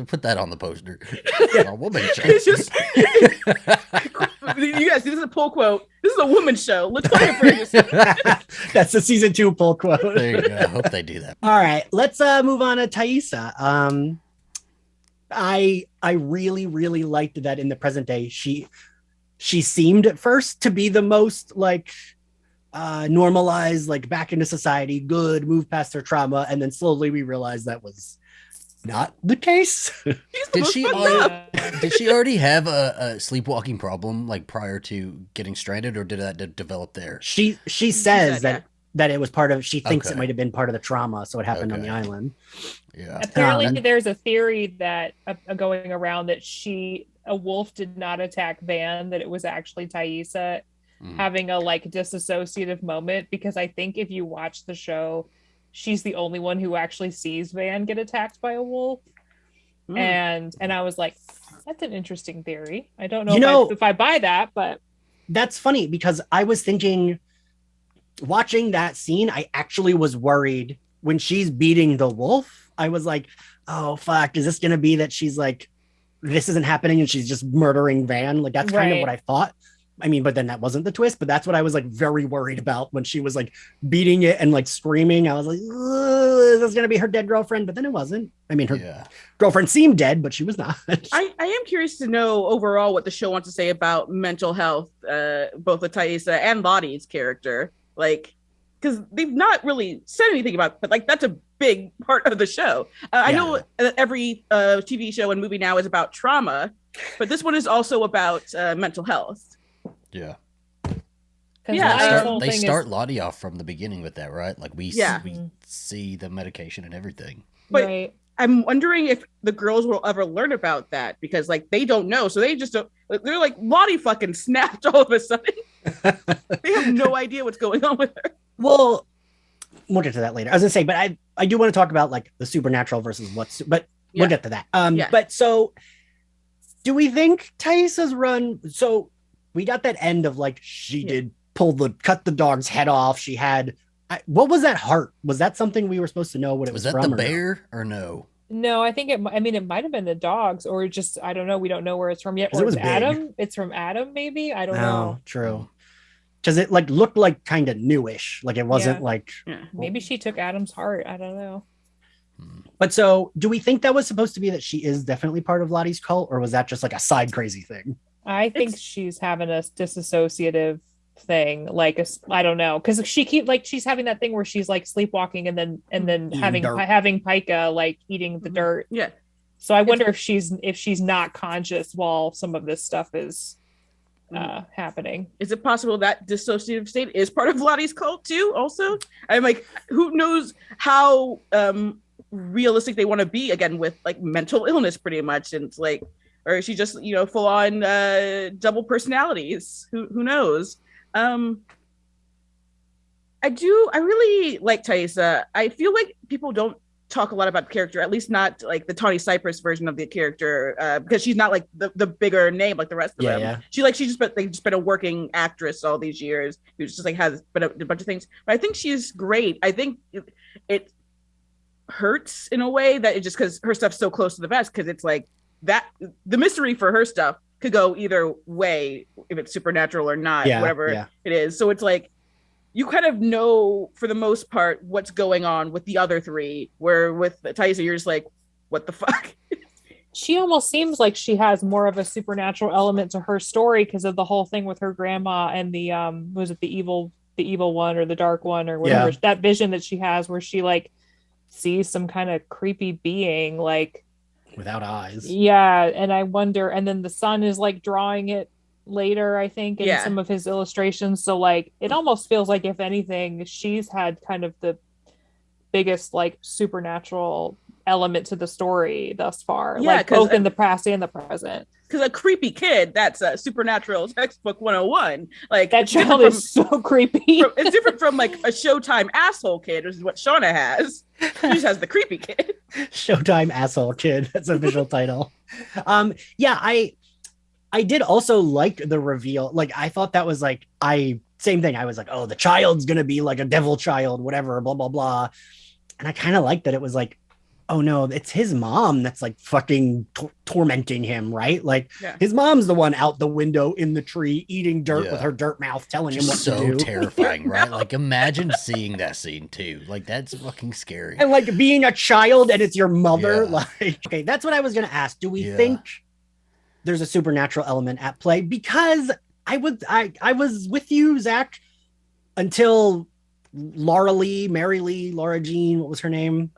Put that on the poster. A woman show. It's just you guys. This is a pull quote. This is a woman's show. LaToya Ferguson. that's the season 2 pull quote. There you go. I hope they do that. All right, let's move on to Taissa. I really liked that in the present day she seemed at first to be the most like normalized, like back into society, good, move past her trauma, and then slowly we realized that was not the case. Did she did she already have a sleepwalking problem like prior to getting stranded, or did that develop there? She says said, that it was part of, she thinks Okay. it might have been part of the trauma, so it happened on Okay. the island. Yeah. Apparently, there's a theory that going around that a wolf did not attack Van, that it was actually Taissa having a like disassociative moment, because I think if you watch the show, she's the only one who actually sees Van get attacked by a wolf. And I was like, that's an interesting theory. I don't know, if I buy that, but that's funny because I was thinking, watching that scene, I actually was worried when she's beating the wolf. I was like, oh fuck, is this gonna be that she's like, this isn't happening and she's just murdering Van? Like that's kind of what I thought. I mean, but then that wasn't the twist, but that's what I was like very worried about when she was like beating it and like screaming. I was like, is this gonna be her dead girlfriend? But then it wasn't. I mean, her girlfriend seemed dead, but she was not. I am curious to know overall what the show wants to say about mental health, both with Taissa and Lottie's character. Like, because they've not really said anything about, but like that's a big part of the show. I know that every TV show and movie now is about trauma, but this one is also about mental health. Yeah. Yeah, They start Lottie off from the beginning with that, right? Like we see the medication and everything. But I'm wondering if the girls will ever learn about that, because like they don't know, so they just don't. They're like, Lottie fucking snapped all of a sudden. They have no idea what's going on with her. Well, we'll get to that later. I was gonna say, but I do want to talk about like the supernatural versus but we'll get to that. But so do we think Taissa's run? So we got that end of like she did cut the dog's head off. She had what was that heart? Was that something we were supposed to know what it was that from? The bear or no? No, I think it might have been the dogs, or just I don't know. We don't know where it's from yet. Or it was it's Adam. It's from Adam, maybe. I don't know. True. Because it like looked like kind of newish. Like it wasn't like maybe she took Adam's heart. I don't know. But so do we think that was supposed to be that she is definitely part of Lottie's cult, or was that just like a side crazy thing? I think she's having a disassociative thing, like I don't know, because she's having that thing where she's like sleepwalking and then having Pica like eating the dirt. Yeah. So I wonder if she's not conscious while some of this stuff is happening. Is it possible that dissociative state is part of Lottie's cult too? Also, I'm like, who knows how realistic they want to be again with like mental illness, pretty much, and it's like, or is she just full on double personalities? Who knows? I really like Taissa. I feel like people don't talk a lot about the character, at least not like the Tawny Cypress version of the character, because she's not like the bigger name like the rest of them. Yeah. She's just been a working actress all these years who's just like has been a bunch of things. But I think she's great. I think hurts in a way that it just because her stuff's so close to the vest, because it's like that the mystery for her stuff could go either way if it's supernatural or not, whatever it is. So it's like you kind of know for the most part what's going on with the other three, where with Taissa you're just like, what the fuck? She almost seems like she has more of a supernatural element to her story because of the whole thing with her grandma and the was it the evil one or the dark one or whatever, that vision that she has where she like sees some kind of creepy being like without eyes. Yeah, and I wonder, and then the son is like drawing it later, I think, in some of his illustrations. So like it almost feels like, if anything, she's had kind of the biggest like supernatural element to the story thus far, like both in the past and the present. Because a creepy kid, that's a supernatural textbook 101. Like that child is so creepy. It's different from like a Showtime asshole kid, which is what Shayna has. She just has the creepy kid. Showtime asshole kid. That's a visual title. I did also like the reveal. Like I thought that was like same thing. I was like, oh, the child's gonna be like a devil child, whatever, blah blah blah. And I kind of liked that it was like, oh no, it's his mom that's like fucking tormenting him, right? Like his mom's the one out the window in the tree eating dirt with her dirt mouth, telling him what to do. So terrifying, right? Like imagine seeing that scene too. Like that's fucking scary. And like being a child and it's your mother. Like, okay, that's what I was gonna ask. Do we think there's a supernatural element at play? Because I was with you, Zach, until Laura Jean, what was her name?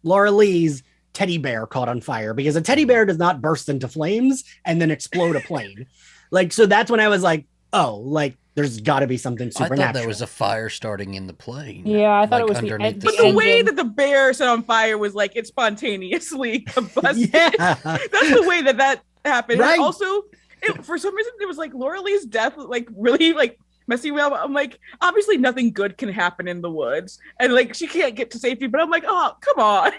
Laura Lee's teddy bear caught on fire, because a teddy bear does not burst into flames and then explode a plane. Like, so that's when I was like, oh, like there's got to be something supernatural. I thought there was a fire starting in the plane. Yeah, I thought it was underneath but the way that the bear set on fire was like it spontaneously combusted. That's the way that happened. Right. And also, for some reason, it was like Laura Lee's death, like really like messing me up. I'm like, obviously nothing good can happen in the woods, and like she can't get to safety. But I'm like, oh, come on.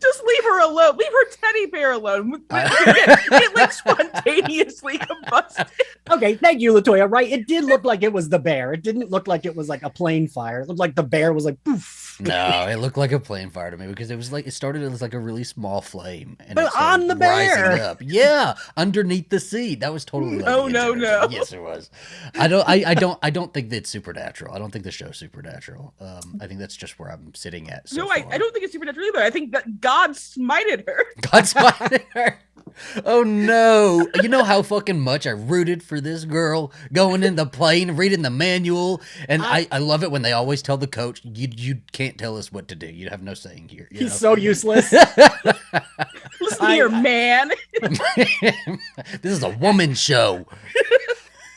Just leave her alone. Leave her teddy bear alone. It like spontaneously combusted. Okay, thank you, LaToya. Right, it did look like it was the bear. It didn't look like it was like a plane fire. It looked like the bear was like poof. No, it looked like a plane fire to me, because it was like it started as like a really small flame, and but on the bear, up. Yeah, underneath the seat. That was totally like no. Yes, it was. I don't think that's supernatural. I don't think the show's supernatural. I think that's just where I'm sitting at. I don't think it's supernatural either. I think that God smited her. God smited her. Oh no. You know how fucking much I rooted for this girl going in the plane, reading the manual. And I love it when they always tell the coach, you can't tell us what to do. You have no saying here. He's so useless. Listen here, man. This is a woman's show.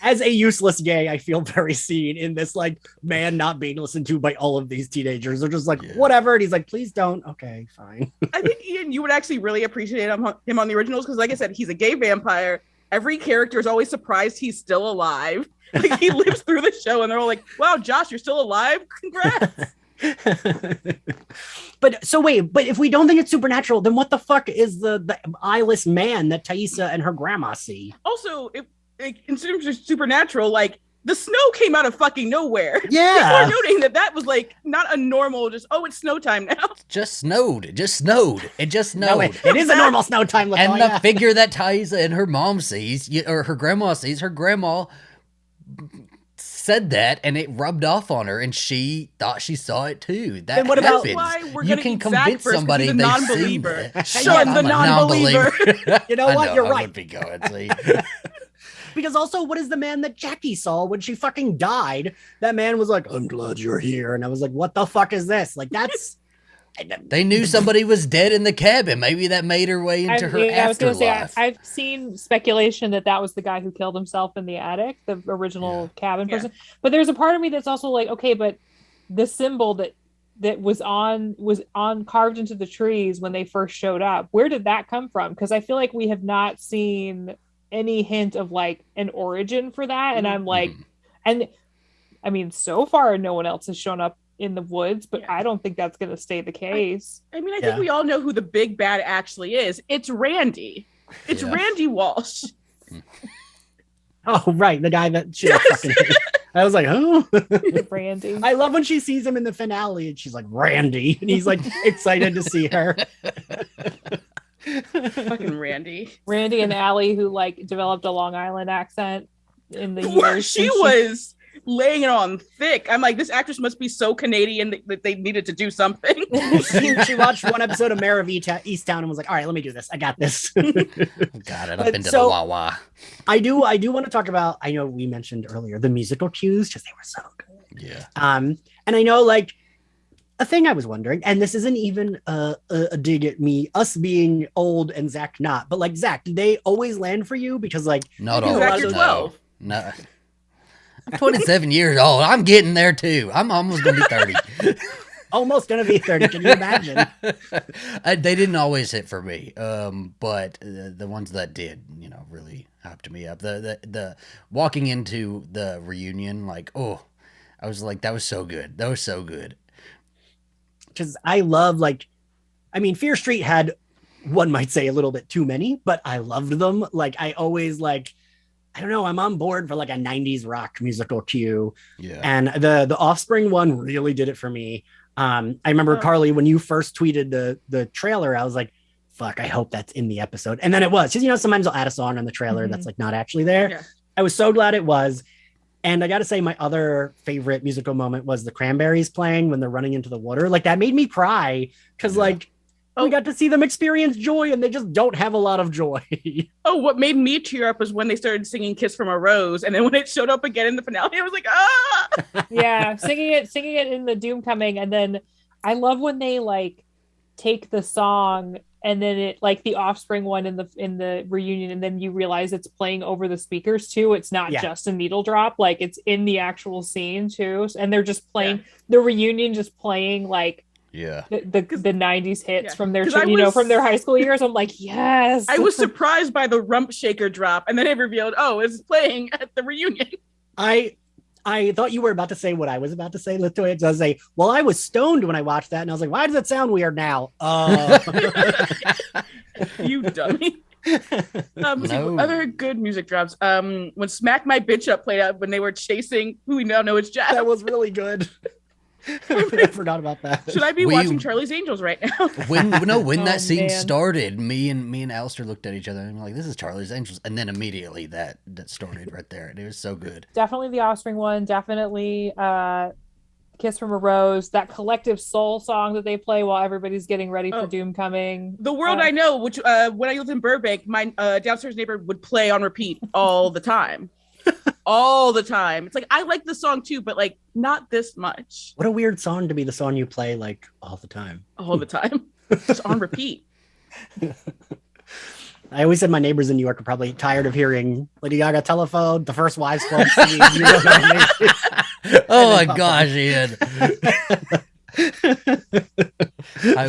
As a useless gay, I feel very seen in this like man not being listened to by all of these teenagers. They're just like, whatever. And he's like, please don't. Okay, fine. I think, Ian, you would actually really appreciate him on the originals, because like I said, he's a gay vampire. Every character is always surprised he's still alive. Like he lives through the show and they're all like, wow, Josh, you're still alive? Congrats. But if we don't think it's supernatural, then what the fuck is the eyeless man that Taissa and her grandma see? Also, in terms of supernatural, like the snow came out of fucking nowhere. Yeah. People are noting that was like not a normal, just, oh, it's snow time now. It just snowed. It just snowed. No, it is a normal snow time. LaToya. And the figure that Taissa and her mom sees, or her grandma sees, her grandma said that, and it rubbed off on her, and she thought she saw it too. That what about why we're you can convince somebody they non-believer. Shun the non-believer. You know what? You're right. I would be going, see. Because also, what is the man that Jackie saw when she fucking died? That man was like, I'm glad you're here. And I was like, what the fuck is this? Like, that's... They knew somebody was dead in the cabin. Maybe that made her way into her afterlife. I was going to say, I've seen speculation that was the guy who killed himself in the attic, the original cabin person. But there's a part of me that's also like, okay, but the symbol that was carved into the trees when they first showed up, where did that come from? Because I feel like we have not seen any hint of like an origin for that. And I'm like, and I mean, so far no one else has shown up in the woods, but I don't think that's going to stay the case. I mean, I think we all know who the big bad actually is. It's Randy. It's Randy Walsh. Oh, right. The guy that should have fucking I was like, oh, Randy. I love when she sees him in the finale and she's like, Randy. And he's like excited to see her. Fucking Randy. Randy and Allie, who like developed a Long Island accent in the Where years. she was laying it on thick. I'm like, this actress must be so Canadian that they needed to do something. She watched one episode of Mayor of Easttown and was like, all right, let me do this. I got this. Got it. I've been to the Wawa. I do want to talk about, I know we mentioned earlier, the musical cues, because they were so good. Yeah. And I know, like, a thing I was wondering, and this isn't even a dig at me, us being old and Zach not, but like, Zach, did they always land for you? Because like, Not Zach, always. you're No. 12. No. I'm 27 years old. I'm getting there too. I'm almost gonna be 30. almost gonna be 30. Can you imagine? They didn't always hit for me, but the ones that did, you know, really hyped me up. The walking into the reunion, like, oh, I was like, that was so good. That was so good. Because I love, like, I mean, Fear Street had, one might say, a little bit too many, but I loved them. Like, I always, like, I don't know, I'm on board for like a 90s rock musical cue. Yeah. And the Offspring one really did it for me. I remember, Carly, when you first tweeted the trailer, I was like, fuck, I hope that's in the episode. And then it was. Because, you know, sometimes they'll add a song on the trailer that's like not actually there. Yeah. I was so glad it was. And I got to say, my other favorite musical moment was the Cranberries playing when they're running into the water. Like, that made me cry because, like, we got to see them experience joy and they just don't have a lot of joy. Oh, what made me tear up was when they started singing Kiss from a Rose. And then when it showed up again in the finale, I was like, ah! Yeah, singing it in the Doom Coming. And then I love when they like take the song and then it, like the Offspring one in the reunion, and then you realize it's playing over the speakers too. It's not just a needle drop, like it's in the actual scene too. And they're just playing the reunion, just playing like the 90s hits from their from their high school years. I'm like, yes. I was surprised by the rump shaker drop, and then it revealed, oh, it's playing at the reunion. I thought you were about to say what I was about to say, LaToya. I was say, well, I was stoned when I watched that, and I was like, why does it sound weird now? You dummy. No. Other good music drops. When Smack My Bitch Up played out when they were chasing who we now know is Jack. That was really good. I forgot about that. Should I be watching Charlie's Angels right now? When that scene man. started, me and Alistair looked at each other and were like, this is Charlie's Angels. And then immediately that started right there. And it was so good. Definitely the Offspring one. Definitely Kiss from a Rose. That Collective Soul song that they play while everybody's getting ready for Doom Coming. The World I Know, which when I lived in Burbank, my downstairs neighbor would play on repeat all the time. All the time. It's like, I like the song too, but like not this much. What a weird song to be the song you play like all the time. All the time. Just on repeat. I always said my neighbors in New York are probably tired of hearing Lady Gaga Telephone, the First Wives Club. Oh my gosh, Ian. I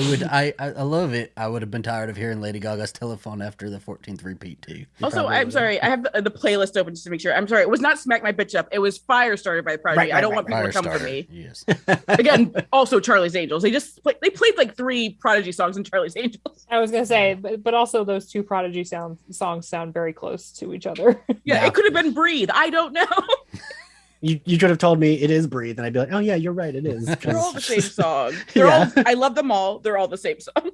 love it. I would have been tired of hearing Lady Gaga's Telephone after the 14th repeat too. Also, I'm sorry, I have the playlist open just to make sure. I'm sorry, it was not Smack My Bitch Up. It was Fire Started by the Prodigy. I don't want people to come for me. Yes. Again, also Charlie's Angels. They played like 3 Prodigy songs in Charlie's Angels. I was gonna say, but also those 2 Prodigy songs sound very close to each other. Yeah, it could have been Breathe. I don't know. You could have told me it is Breathe, and I'd be like, oh yeah, you're right, it is. They're all the same song. They're all. I love them all. They're all the same song.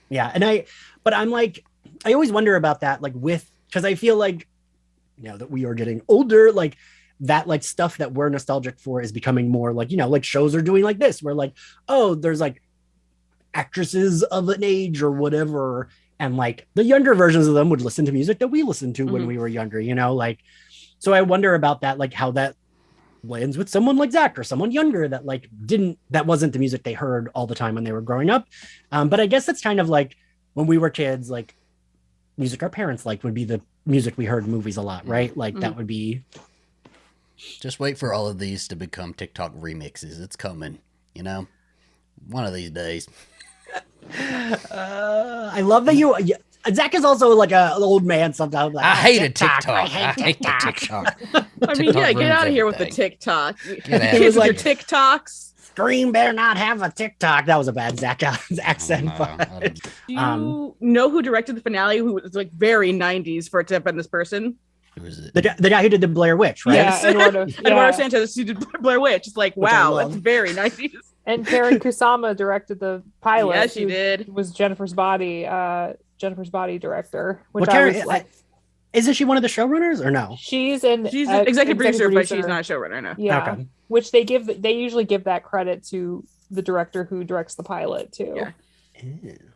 Yeah, but I'm like, I always wonder about that, like because I feel like now that we are getting older, like that like stuff that we're nostalgic for is becoming more like, you know, like shows are doing like this, where like, oh, there's like actresses of an age or whatever, and like the younger versions of them would listen to music that we listened to when we were younger, you know, like, so I wonder about that, like how that lands with someone like Zach or someone younger that like that wasn't the music they heard all the time when they were growing up. But I guess that's kind of like when we were kids, like music our parents liked would be the music we heard in movies a lot, right? Like that would be. Just wait for all of these to become TikTok remixes. It's coming, you know, one of these days. I love that Zach is also like an old man sometimes. Like, I hate TikTok. I hate TikTok. I mean, yeah, get out of here with the TikTok. Kids with your TikToks. Scream better not have a TikTok. That was a bad Zach accent. Do you know who directed the finale? Who was like very 90s for it to have been this person? Who is it? The guy who did the Blair Witch, right? Yeah, Eduardo Sanchez, who did Blair Witch. It's like, wow, that's very 90s. And Karen Kusama directed the pilot. Yeah, she did. Was Jennifer's Body director. Which well, Karen, isn't she one of the showrunners or no? She's an executive producer, but she's not a showrunner. No. Yeah, okay. Which they usually give that credit to the director who directs the pilot too. Yeah.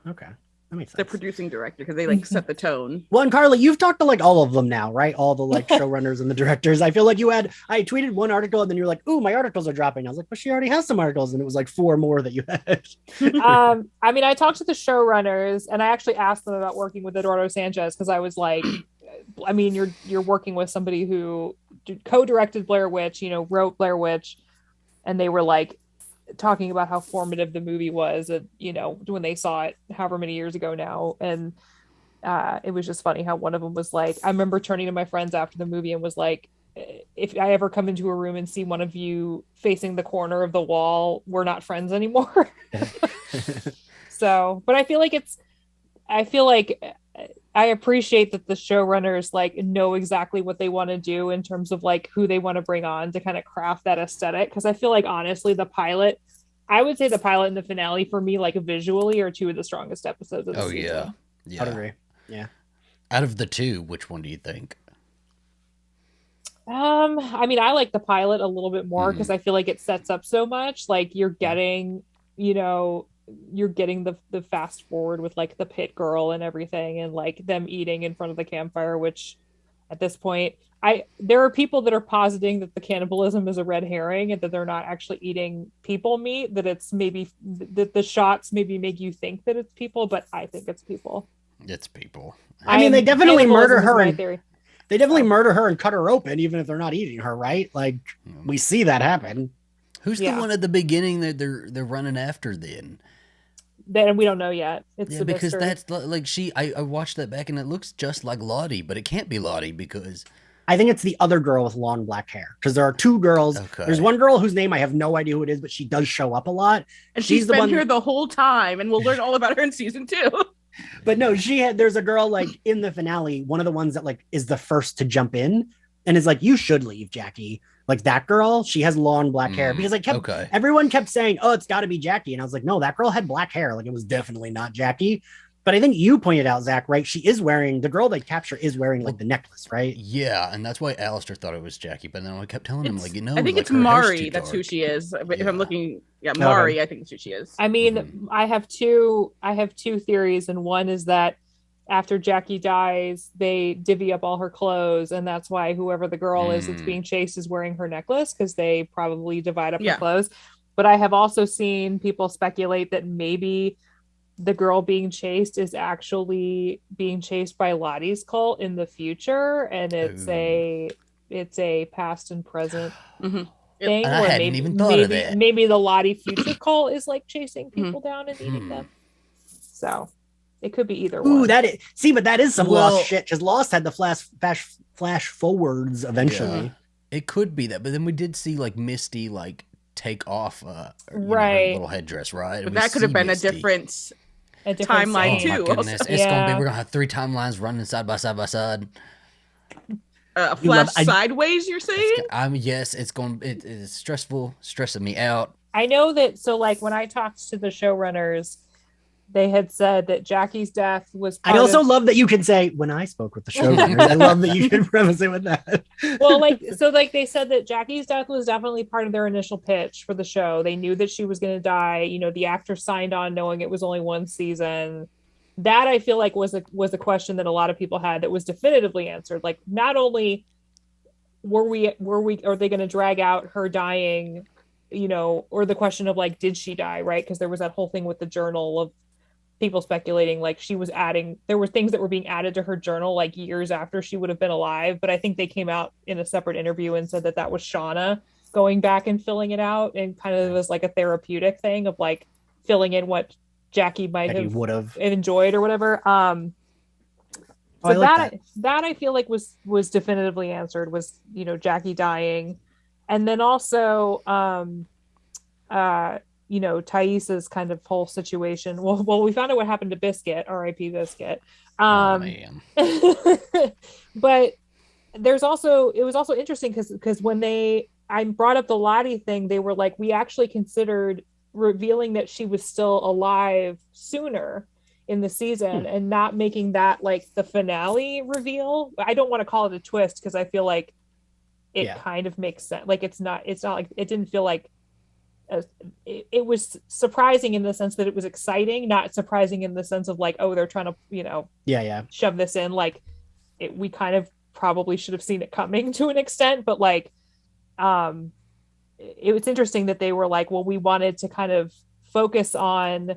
Okay. That makes sense. The producing director, because they like set the tone. Well, and Carly, you've talked to like all of them now, right? All the like showrunners and the directors. I feel like I tweeted one article and then you're like, ooh, my articles are dropping. I was like, but she already has some articles. And it was like 4 more that you had. I mean, I talked to the showrunners and I actually asked them about working with Eduardo Sanchez because I was like, I mean, you're working with somebody who co-directed Blair Witch, wrote Blair Witch, and they were like talking about how formative the movie was, when they saw it however many years ago now. And it was just funny how one of them was like, I remember turning to my friends after the movie and was like, if I ever come into a room and see one of you facing the corner of the wall, we're not friends anymore. So, but I feel like I appreciate that the showrunners like know exactly what they want to do in terms of like who they want to bring on to kind of craft that aesthetic. Because I feel like honestly, I would say the pilot and the finale for me, like visually, are 2 of the strongest episodes of the season. Yeah. I'd agree. Yeah. Out of the 2, which one do you think? I mean, I like the pilot a little bit more because I feel like it sets up so much. Like you're getting the fast forward with like the pit girl and everything, and like them eating in front of the campfire, which at this point there are people that are positing that the cannibalism is a red herring and that they're not actually eating people meat, that it's maybe that the shots maybe make you think that it's people, but I think it's people. It's people. I mean, they definitely murder her they definitely murder her and cut her open even if they're not eating her, right? Like we see that happen. Who's the one at the beginning that they're running after then? Then we don't know yet. It's because that's like I watched that back and it looks just like Lottie, but it can't be Lottie because I think it's the other girl with long black hair, because there are 2 girls. Okay. There's one girl whose name I have no idea who it is, but she does show up a lot, and she's been here the whole time, and we'll learn all about her in season 2. But no, there's a girl like in the finale, one of the ones that like is the first to jump in and is like, you should leave, Jackie. Like that girl, she has long black hair, because everyone kept saying, oh, it's got to be Jackie. And I was like, no, that girl had black hair. Like it was definitely not Jackie. But I think you pointed out, Zach, right? The girl they capture is wearing like the necklace, right? Yeah. And that's why Alistair thought it was Jackie. But then I kept telling him, like, I think it's Mari. That's who she is. If I'm looking, Mari, I think it's who she is. I mean, I have two theories. And one is that after Jackie dies, they divvy up all her clothes, and that's why whoever the girl is that's being chased is wearing her necklace, because they probably divide up her clothes. But I have also seen people speculate that maybe the girl being chased is actually being chased by Lottie's cult in the future, and it's a past and present thing. And I hadn't even thought of that. Maybe the Lottie future cult is like chasing people down and eating them. So it could be either one. Ooh, but that is some Lost shit, because Lost had the flash forwards eventually. Yeah. It could be that, but then we did see like Misty like take off her little headdress, right? But that could have been Misty. a different timeline too. Oh my goodness. It's gonna be, we're gonna have 3 timelines running side by side. Flash sideways, you're saying? Yes, it's stressing me out. I know that. So like when I talked to the showrunners, they had said that Jackie's death was I also love that you can say, when I spoke with the showrunners. I love that you can preface it with that. Well, they said that Jackie's death was definitely part of their initial pitch for the show. They knew that she was going to die. The actor signed on knowing it was only 1 season. That I feel like was a question that a lot of people had that was definitively answered. Like, not only are they going to drag out her dying, or the question of like, did she die? Right. Because there was that whole thing with the journal of people speculating like there were things that were being added to her journal like years after she would have been alive. But I think they came out in a separate interview and said that was Shauna going back and filling it out, and kind of as like a therapeutic thing of like filling in what Jackie would have enjoyed or whatever. So that I feel like was definitively answered, was Jackie dying. And then also Taissa's kind of whole situation. Well, we found out what happened to Biscuit, R.I.P. Biscuit. Man. But it was also interesting because when I brought up the Lottie thing, they were like, we actually considered revealing that she was still alive sooner in the season and not making that like the finale reveal. I don't want to call it a twist because I feel like it kind of makes sense. Like it's not like, it didn't feel like it was surprising in the sense that it was exciting, not surprising in the sense of like, oh, they're trying to shove this in. Like we kind of probably should have seen it coming to an extent, but like it was interesting that they were like, well, we wanted to kind of focus on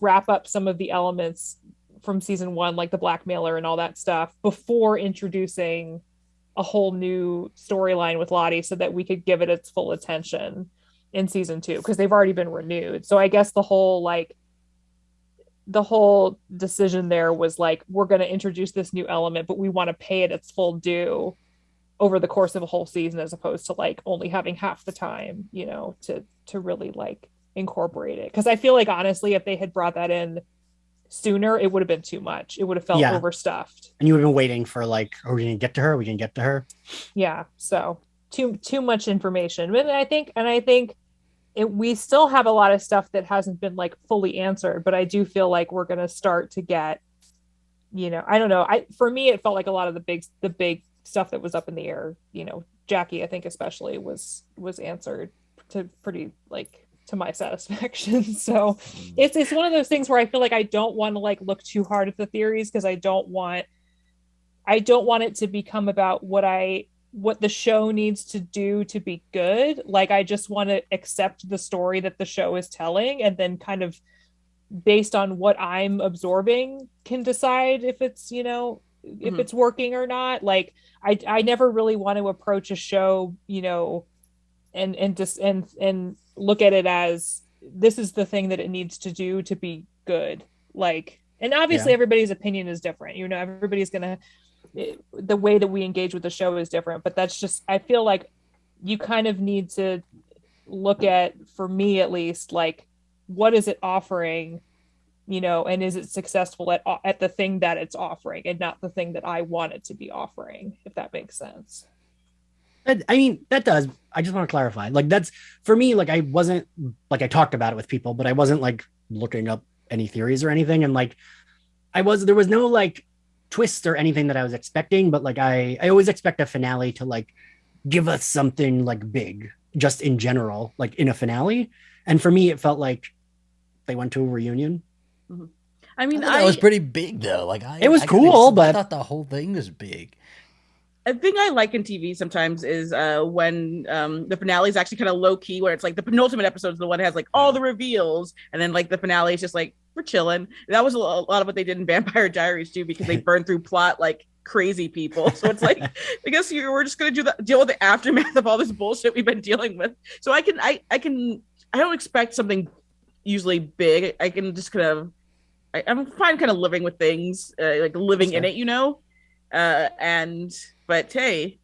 wrap up some of the elements from season 1, like the blackmailer and all that stuff, before introducing a whole new storyline with Lottie so that we could give it its full attention in season 2, because they've already been renewed. So I guess the whole decision there was like, we're going to introduce this new element, but we want to pay it its full due over the course of a whole season, as opposed to like only having half the time, to really like incorporate it. Because I feel like honestly, if they had brought that in sooner, it would have been too much. It would have felt overstuffed, and you would have been waiting for like, are we gonna get to her? Yeah, so too much information. But I think we still have a lot of stuff that hasn't been like fully answered, but I do feel like we're gonna start to get, I don't know, for me it felt like a lot of the big stuff that was up in the air, Jackie, I think especially was answered to pretty like to my satisfaction. So it's one of those things where I feel like I don't want to like look too hard at the theories, because I don't want it to become about what the show needs to do to be good. Like I just want to accept the story that the show is telling, and then kind of based on what I'm absorbing can decide if it's, if it's working or not. Like I never really want to approach a show, and look at it as this is the thing that it needs to do to be good. Like, and obviously everybody's opinion is different. Everybody's gonna, the way that we engage with the show is different, but that's just, I feel like you kind of need to look at, for me at least, like, what is it offering, and is it successful at the thing that it's offering, and not the thing that I want it to be offering, if that makes sense. I mean, that does. I just want to clarify. Like, that's for me, like, I wasn't like, I talked about it with people, but I wasn't like looking up any theories or anything. And like, there was no like twist or anything that I was expecting, but like, I always expect a finale to like give us something like big, just in general, like in a finale. And for me, it felt like they went to a reunion. Mm-hmm. I mean, that was pretty big though. Like, it was cool, but I thought the whole thing was big. A thing I like in TV sometimes is when the finale is actually kind of low key, where it's like the penultimate episode is the one that has like all the reveals, and then like the finale is just like, we're chilling. That was a lot of what they did in Vampire Diaries too, because they burned through plot like crazy people. So it's like, I guess we're just gonna deal with the aftermath of all this bullshit we've been dealing with. So I don't expect something usually big. I can just kind of, I'm fine kind of living with things, like living in it, But hey,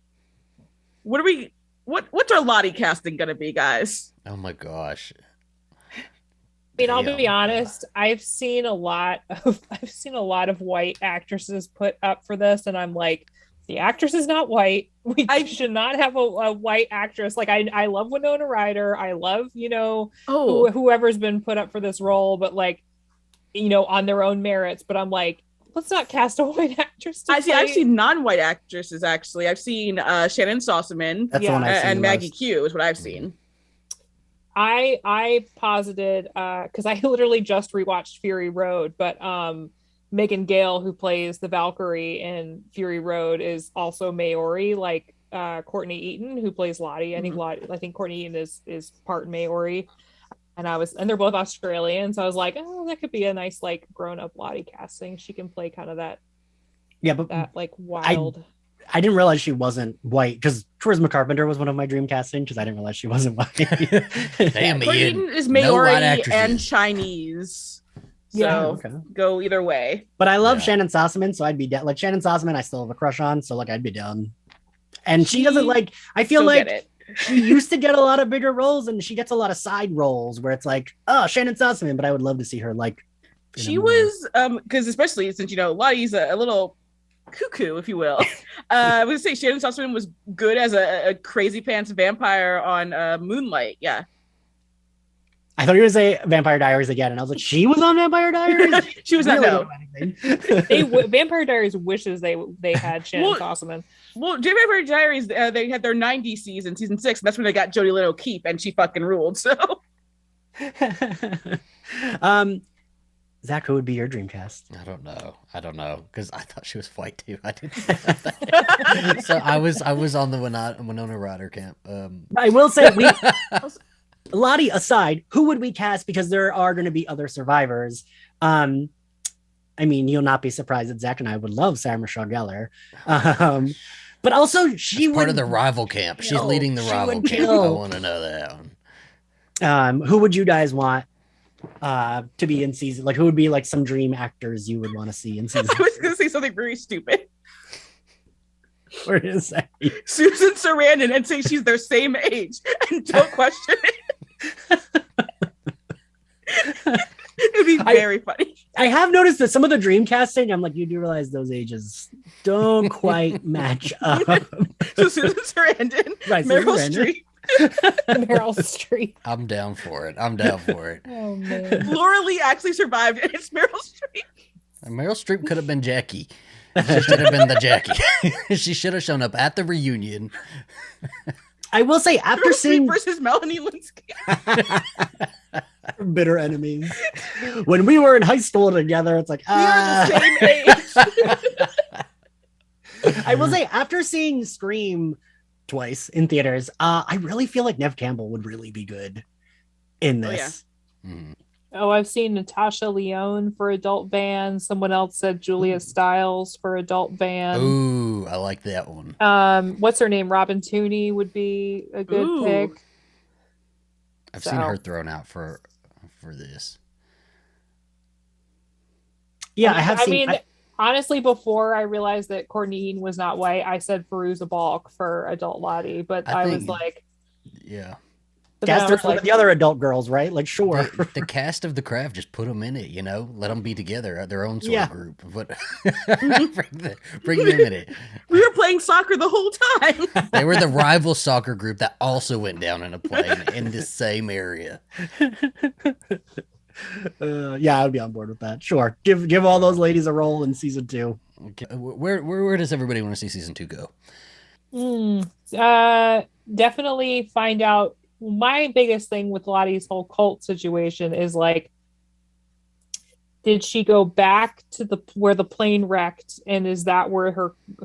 what's our Lottie casting gonna be, guys? Oh my gosh. I mean, I'll be honest, I've seen a lot of white actresses put up for this, and I'm like, the actress is not white. I should not have a white actress. Like I love Winona Ryder. I love, whoever's been put up for this role, but like, on their own merits. But I'm like, let's not cast a white actress. I've seen non-white actresses actually. I've seen Shannon Sossaman and Maggie Q is what I've seen. I posited because I literally just rewatched Fury Road, but Megan Gale, who plays the Valkyrie in Fury Road, is also Maori, like Courtney Eaton, who plays Lottie. I think Courtney Eaton is part Maori. And they're both Australian, so I was like, oh, that could be a nice like grown-up Lottie casting. She can play kind of that, but that like wild. I didn't realize she wasn't white, because Charisma Carpenter was one of my dream casting, because I didn't realize she wasn't white. Damn, Ian is Maori and Chinese, so go either way. But I love Shannon Sossaman, so I'd be down. Like Shannon Sossaman, I still have a crush on, so like I'd be down. And she doesn't like. I feel like she used to get a lot of bigger roles, and she gets a lot of side roles where it's like, oh, Shannon Sossaman, but I would love to see her like. She was because especially since Lottie's a little cuckoo, if you will. I would say Shannon Sussman was good as a crazy pants vampire on Moonlight. Yeah. I thought you were going to say Vampire Diaries again, and I was like, she was on Vampire Diaries? She was not, no. Vampire Diaries wishes they had Shannon Sussman. Well, Vampire Diaries, they had their 90s season 6, and that's when they got Jodie Lynn O'Keefe, and she fucking ruled, so. Zach, who would be your dream cast? I don't know, because I thought she was white too. I didn't know that. So I was on the Winona Ryder camp. I will say, Lottie aside, who would we cast? Because there are going to be other survivors. I mean, you'll not be surprised that Zach and I would love Sarah Michelle Gellar. But also, she That's would part of the rival camp. She's leading the rival camp. I want to know that one. Who would you guys want to be in season? Like, who would be like some dream actors you would want to see in season? I was going to say something very stupid. Where is that? Susan Sarandon, and say she's their same age, and don't question it. It would be very funny. I have noticed that some of the dream casting, I'm like, you do realize those ages don't quite match up. So Susan Sarandon, right, Meryl Streep. Meryl Streep. I'm down for it. Oh man. Laura Lee actually survived, and it's Meryl Streep. Meryl Streep could have been Jackie. She should have been the Jackie. She should have shown up at the reunion. I will say, after seeing versus Melanie Linsky, bitter enemies. When we were in high school together, it's like we are the same age. I will say, after seeing Scream twice in theaters, I really feel like Nev Campbell would really be good in this. Oh, yeah. Oh, I've seen Natasha Lyonne for adult band. Someone else said Julia Stiles for adult band. Ooh, I like that one. What's her name? Robin Tooney would be a good pick. I've seen her thrown out for this. Yeah, I have seen. Honestly, before I realized that Courtney Eaton was not white, I said Fairuza Balk for adult Lottie, but I was like, yeah. Cast her with the other adult girls, right? Like, sure. The cast of The Craft, just put them in it, you know? Let them be together at their own sort of group. But bring them in it. We were playing soccer the whole time. They were the rival soccer group that also went down in a plane in the same area. Yeah, I'd be on board with that. Sure. Give all those ladies a role in season 2. Okay. Where does everybody want to see season 2 go? Definitely find out. My biggest thing with Lottie's whole cult situation is like, did she go back to where the plane wrecked, and is that where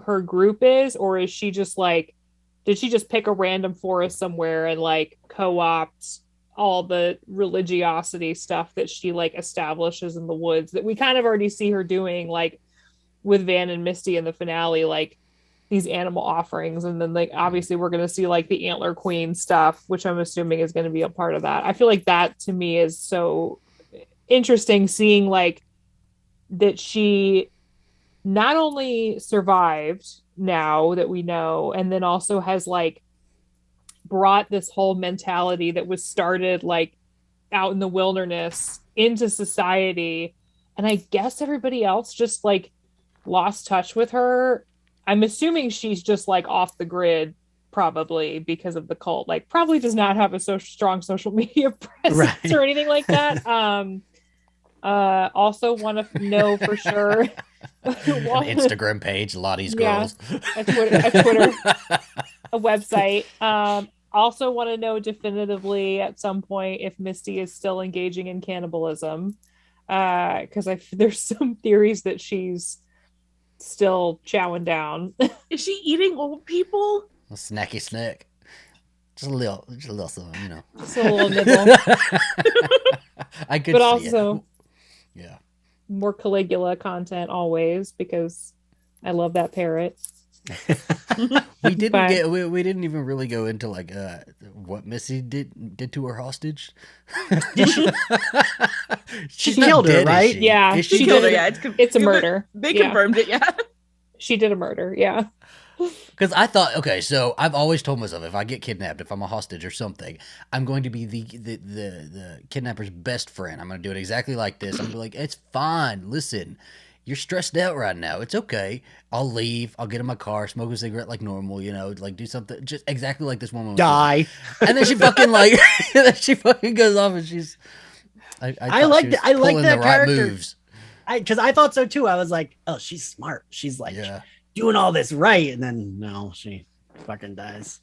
her group is, or is she just like, did she just pick a random forest somewhere and like co-opt all the religiosity stuff that she like establishes in the woods that we kind of already see her doing, like with Van and Misty in the finale, like these animal offerings, and then like obviously we're going to see like the Antler Queen stuff, which I'm assuming is going to be a part of that. I feel like that to me is so interesting, seeing like that she not only survived now that we know, and then also has like brought this whole mentality that was started like out in the wilderness into society, and I guess everybody else just like lost touch with her. I'm assuming she's just like off the grid, probably because of the cult, like probably does not have a strong social media presence or anything like that. Also want to know for sure. An Instagram page, Lottie's Girls. A Twitter, a website. Also want to know definitively at some point if Misty is still engaging in cannibalism, because there's some theories that she's still chowing down. Is she eating old people? A snacky snack. Just a little something, you know. Just a little nibble. I could but see also, it. Yeah. More Caligula content always, because I love that parrot. we didn't even really go into like what Missy did to her hostage. She killed her, right? Yeah, she killed her. Yeah, it's a murder. They confirmed it. Yeah, she did a murder. Yeah. Because I thought, okay, so I've always told myself, if I get kidnapped, if I'm a hostage or something, I'm going to be the kidnapper's best friend. I'm going to do it exactly like this. I'm going to be like, it's fine. Listen, you're stressed out right now. It's okay. I'll leave. I'll get in my car, smoke a cigarette like normal, like do something just exactly like this woman was doing. Die. And then she fucking then she fucking goes off and she's. I liked it. I liked that character. Moves. Because I thought so too. I was like, oh, she's smart. She's like doing all this right, and then no, she fucking dies.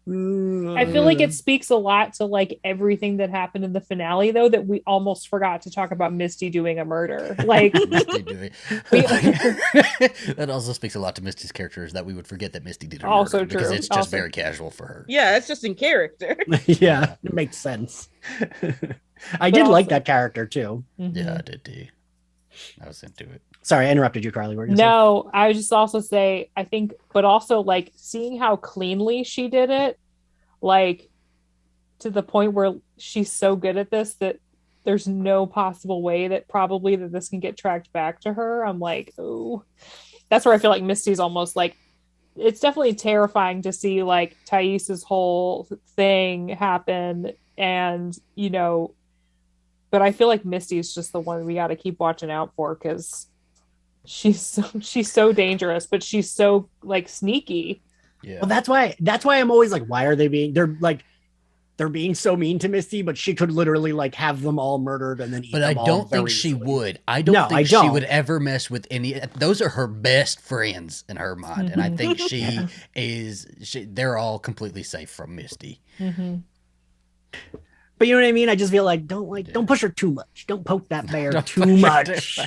I feel like it speaks a lot to like everything that happened in the finale, though, that we almost forgot to talk about Misty doing a murder. Like that also speaks a lot to Misty's character, is that we would forget that Misty did a also murder true. because it's just very casual for her. Yeah, it's just in character. Yeah, it makes sense. I did like that character too. Mm-hmm. Yeah, I did too. I was into it. Sorry, I interrupted you, Carly. No, I would just also say, I think, but also like seeing how cleanly she did it, like to the point where she's so good at this that there's no possible way that probably that this can get tracked back to her. I'm like, oh, that's where I feel like Misty's almost like, it's definitely terrifying to see like Taissa's whole thing happen, and but I feel like Misty is just the one we got to keep watching out for, because she's so dangerous, but she's so like sneaky. Yeah. Well, that's why I'm always like, why are they being? They're being so mean to Misty, but she could literally like have them all murdered and then eat them all. But I don't think she would. I don't think she would ever mess with any. Those are her best friends in her mind, and I think they're all completely safe from Misty. Mm-hmm. But you know what I mean? I just feel like don't push her too much. Don't poke that bear too much.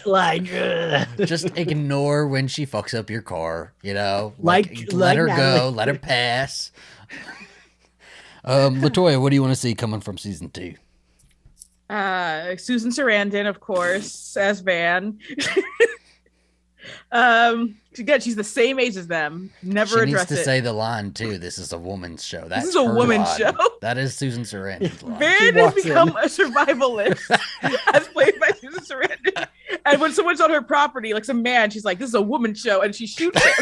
Just ignore when she fucks up your car. Let her Natalie. go. Let her pass. LaToya, what do you want to see coming from season 2? Susan Sarandon, of course, as Van. Again, she's the same age as them. Never address it. She needs to say the line too. This is a woman's show. This is a woman's show. That is Susan Sarandon's line. Van has become a survivalist, as played by Susan Sarandon. And when someone's on her property, like some man, she's like, "This is a woman's show," and she shoots him.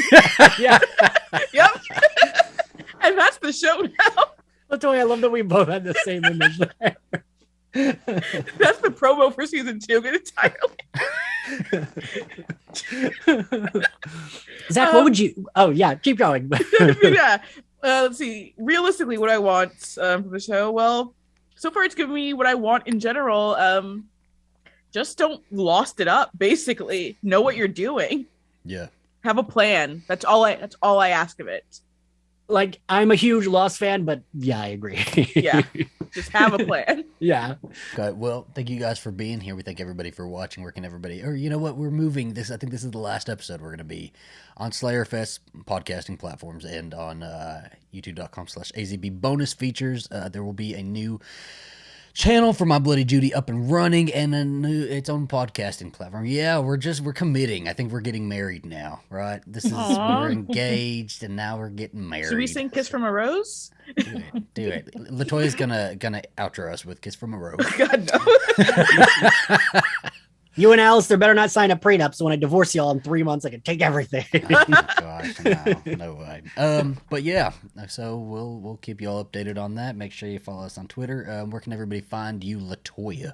Yeah. Yep. And that's the show now. LaToya, I love that we both had the same image there. That's the promo for season 2 entirely. Zach, what would you? Oh yeah, keep going. Yeah. Let's see. Realistically, what I want from the show. Well, so far it's given me what I want in general. Just don't lost it up. Basically, know what you're doing. Yeah. Have a plan. That's all I ask of it. Like, I'm a huge Lost fan, but yeah, I agree. Yeah. Just have a plan. Yeah. Okay, well, thank you guys for being here. We thank everybody for watching. Where can everybody? Or you know what? We're moving this. I think this is the last episode. We're going to be on Slayerfest podcasting platforms and on youtube.com/AZB bonus features. There will be a new channel for My Bloody Judy up and running, and its own podcasting platform. Yeah, we're committing. I think we're getting married now, right? We're engaged, and now we're getting married. Should we sing "Kiss from a Rose"? Do it. LaToya's gonna outro us with "Kiss from a Rose." God no. You and Alistair better not sign a prenup, so when I divorce y'all in 3 months, I can take everything. Oh, gosh, no way. But yeah, so we'll keep you all updated on that. Make sure you follow us on Twitter. Where can everybody find you, LaToya?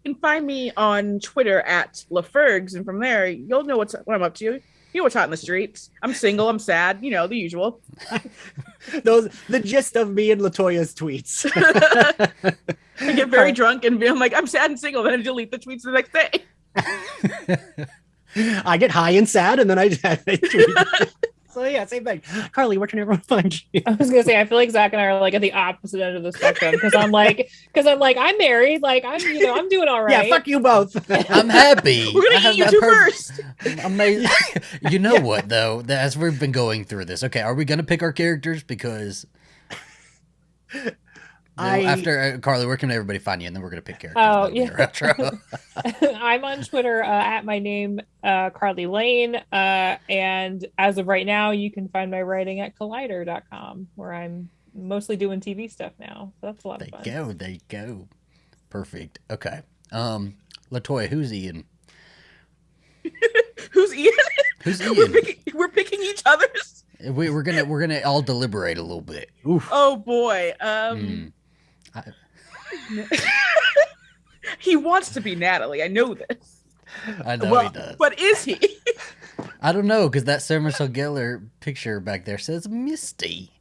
You can find me on Twitter at LaFergs, and from there you'll know what I'm up to. You know what's hot in the streets. I'm single. I'm sad. You know, the usual. The gist of me and LaToya's tweets. I get very drunk and I'm like, I'm sad and single. Then I delete the tweets the next day. I get high and sad, and then I tweet. So yeah, same thing. Carly, where can everyone find you? I was gonna say, I feel like Zach and I are like at the opposite end of the spectrum, because I'm like, I'm married, like I'm doing all right. Yeah, fuck you both. I'm happy. We're gonna eat you two first. Amazing. You know what though? As we've been going through this, okay, are we gonna pick our characters? Because after Carly, where can everybody find you? And then we're gonna pick characters. Oh yeah. I'm on Twitter at my name, Carly Lane, and as of right now, you can find my writing at collider.com, where I'm mostly doing TV stuff now. So that's a lot of fun. There you go. Perfect. Okay. LaToya, who's Ian? Who's Ian? Who's Ian? We're picking each other's. We're gonna all deliberate a little bit. Oof. Oh boy. He wants to be Natalie. I know this. I know Well, he does. But is he? I don't know, because that Sarah Michelle Gellar picture back there says Misty.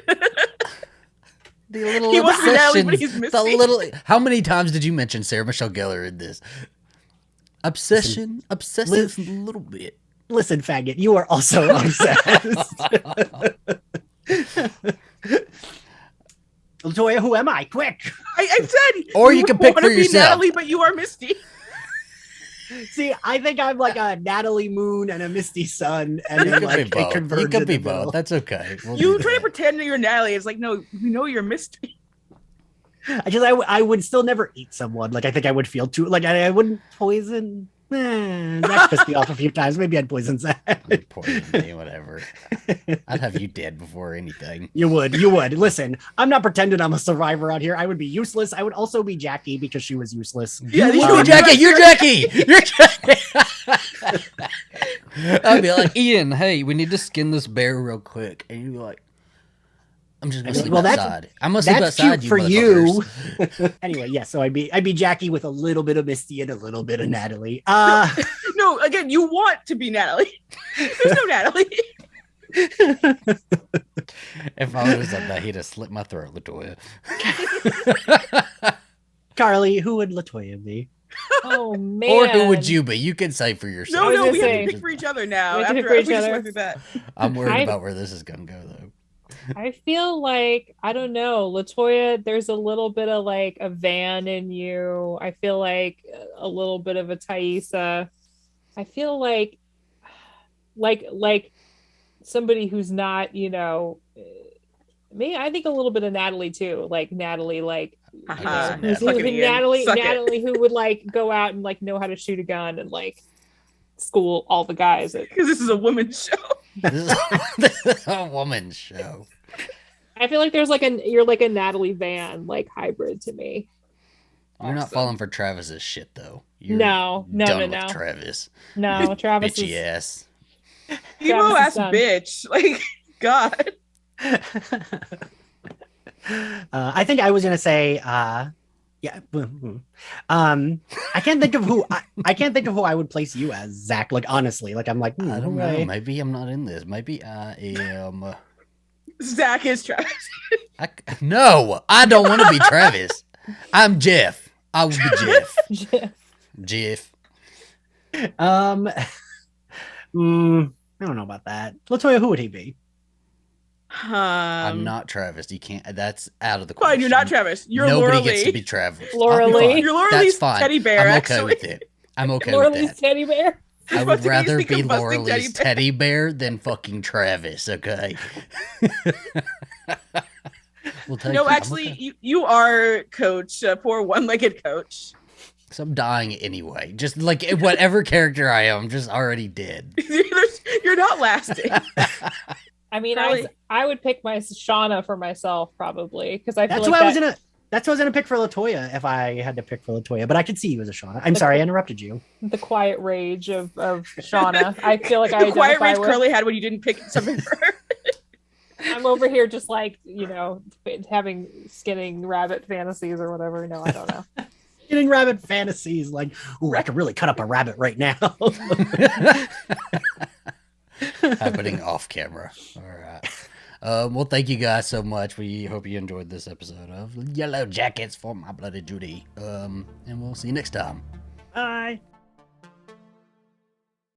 The little He wasn't Natalie, obsession. but he's The Misty. little. How many times did you mention Sarah Michelle Gellar in this? Obsession, obsessive, little bit. Listen, faggot, you are also obsessed. LaToya, who am I? Quick. I said, Or you can pick wanna for be yourself. Natalie, but you are Misty. See, I think I'm like a Natalie Moon and a Misty Sun, and You then could like be it both. converges You could in be the middle. both. That's okay. We'll You do try to that. pretend that you're Natalie. It's like, no, we know you're Misty. I would still never eat someone. Like I think I would feel too like I wouldn't poison. Zach pissed me off a few times. Maybe I'd poison Zach. Poison me, whatever. I'd have you dead before anything. You would. Listen, I'm not pretending I'm a survivor out here. I would be useless. I would also be Jackie because she was useless. Yeah, You you would know be Jackie. You're Jackie. You're Jackie. I'd be like, Ian, hey, we need to skin this bear real quick. And you'd be like, I'm just gonna sleep outside. I'm gonna sleep That's outside. cute for you. motherfuckers. Anyway, yeah. So I'd be Jackie with a little bit of Misty and a little bit of Natalie. No, again, you want to be Natalie. There's no Natalie. If I would have said that, he'd have slit my throat, LaToya. Carly, who would LaToya be? Oh man. Or who would you be? You can say for yourself. No, was no, gonna we have say- to pick for each other now. We have to After pick for we each just other. went through that. I'm worried I- about where this is gonna go, though. I feel like I don't know, LaToya, there's a little bit of like a Van in you. I feel like a little bit of a Taissa. I feel like somebody who's not, me, I think a little bit of Natalie too. Like Natalie, like Uh-huh. Yeah, Suck it, Ian. Natalie, Suck it. Natalie who would like go out and like know how to shoot a gun and like school all the guys. Because this is a women's show. This is a woman's show. I feel like you're like a Natalie Van like hybrid to me. You're not Awesome. falling for Travis's shit, though. You're No, done no. with Travis. No, Travis Bitchy is ass. Emo Travis ass is done. bitch. Like, God. I think I was gonna say, yeah. I can't think of who I would place you as, Zach. Like honestly, like I'm like I don't know. okay. Maybe I'm not in this. Maybe I am. Zach is Travis. No, I don't want to be Travis. I'm Jeff. I will be Jeff. Jeff. I don't know about that. LaToya, who would he be? I'm not Travis. You can't. That's out of the question. Fine, you're not Travis. You're Nobody Laura gets Lee. to be Travis. Laura I'll be Lee. fine. You're Laura That's Lee's fine. teddy bear, I'm okay actually. with it. I'm okay Laura with Lee's that. teddy bear. I You're would supposed to rather use the be Laura combusting Lee's teddy bear than fucking Travis. Okay. We'll take No, it. I'm actually, okay. you are Coach, poor one-legged Coach. So I'm dying anyway. Just like whatever character I am, I'm just already dead. You're not lasting. I mean, Really? I would pick my Shauna for myself probably because I feel That's like what I was gonna pick for LaToya if I had to pick for LaToya, but I could see you as a Shauna. I'm sorry, I interrupted you. the quiet rage of Shauna. I feel like I The quiet identify rage with. Curly had when you didn't pick something for her. I'm over here just like having skinning rabbit fantasies or whatever. No, I don't know. Getting rabbit fantasies, like, ooh, I could really cut up a rabbit right now. Happening off camera. All right. Well, thank you guys so much. We hope you enjoyed this episode of Yellow Jackets for My Bloody Judy. And we'll see you next time. Bye.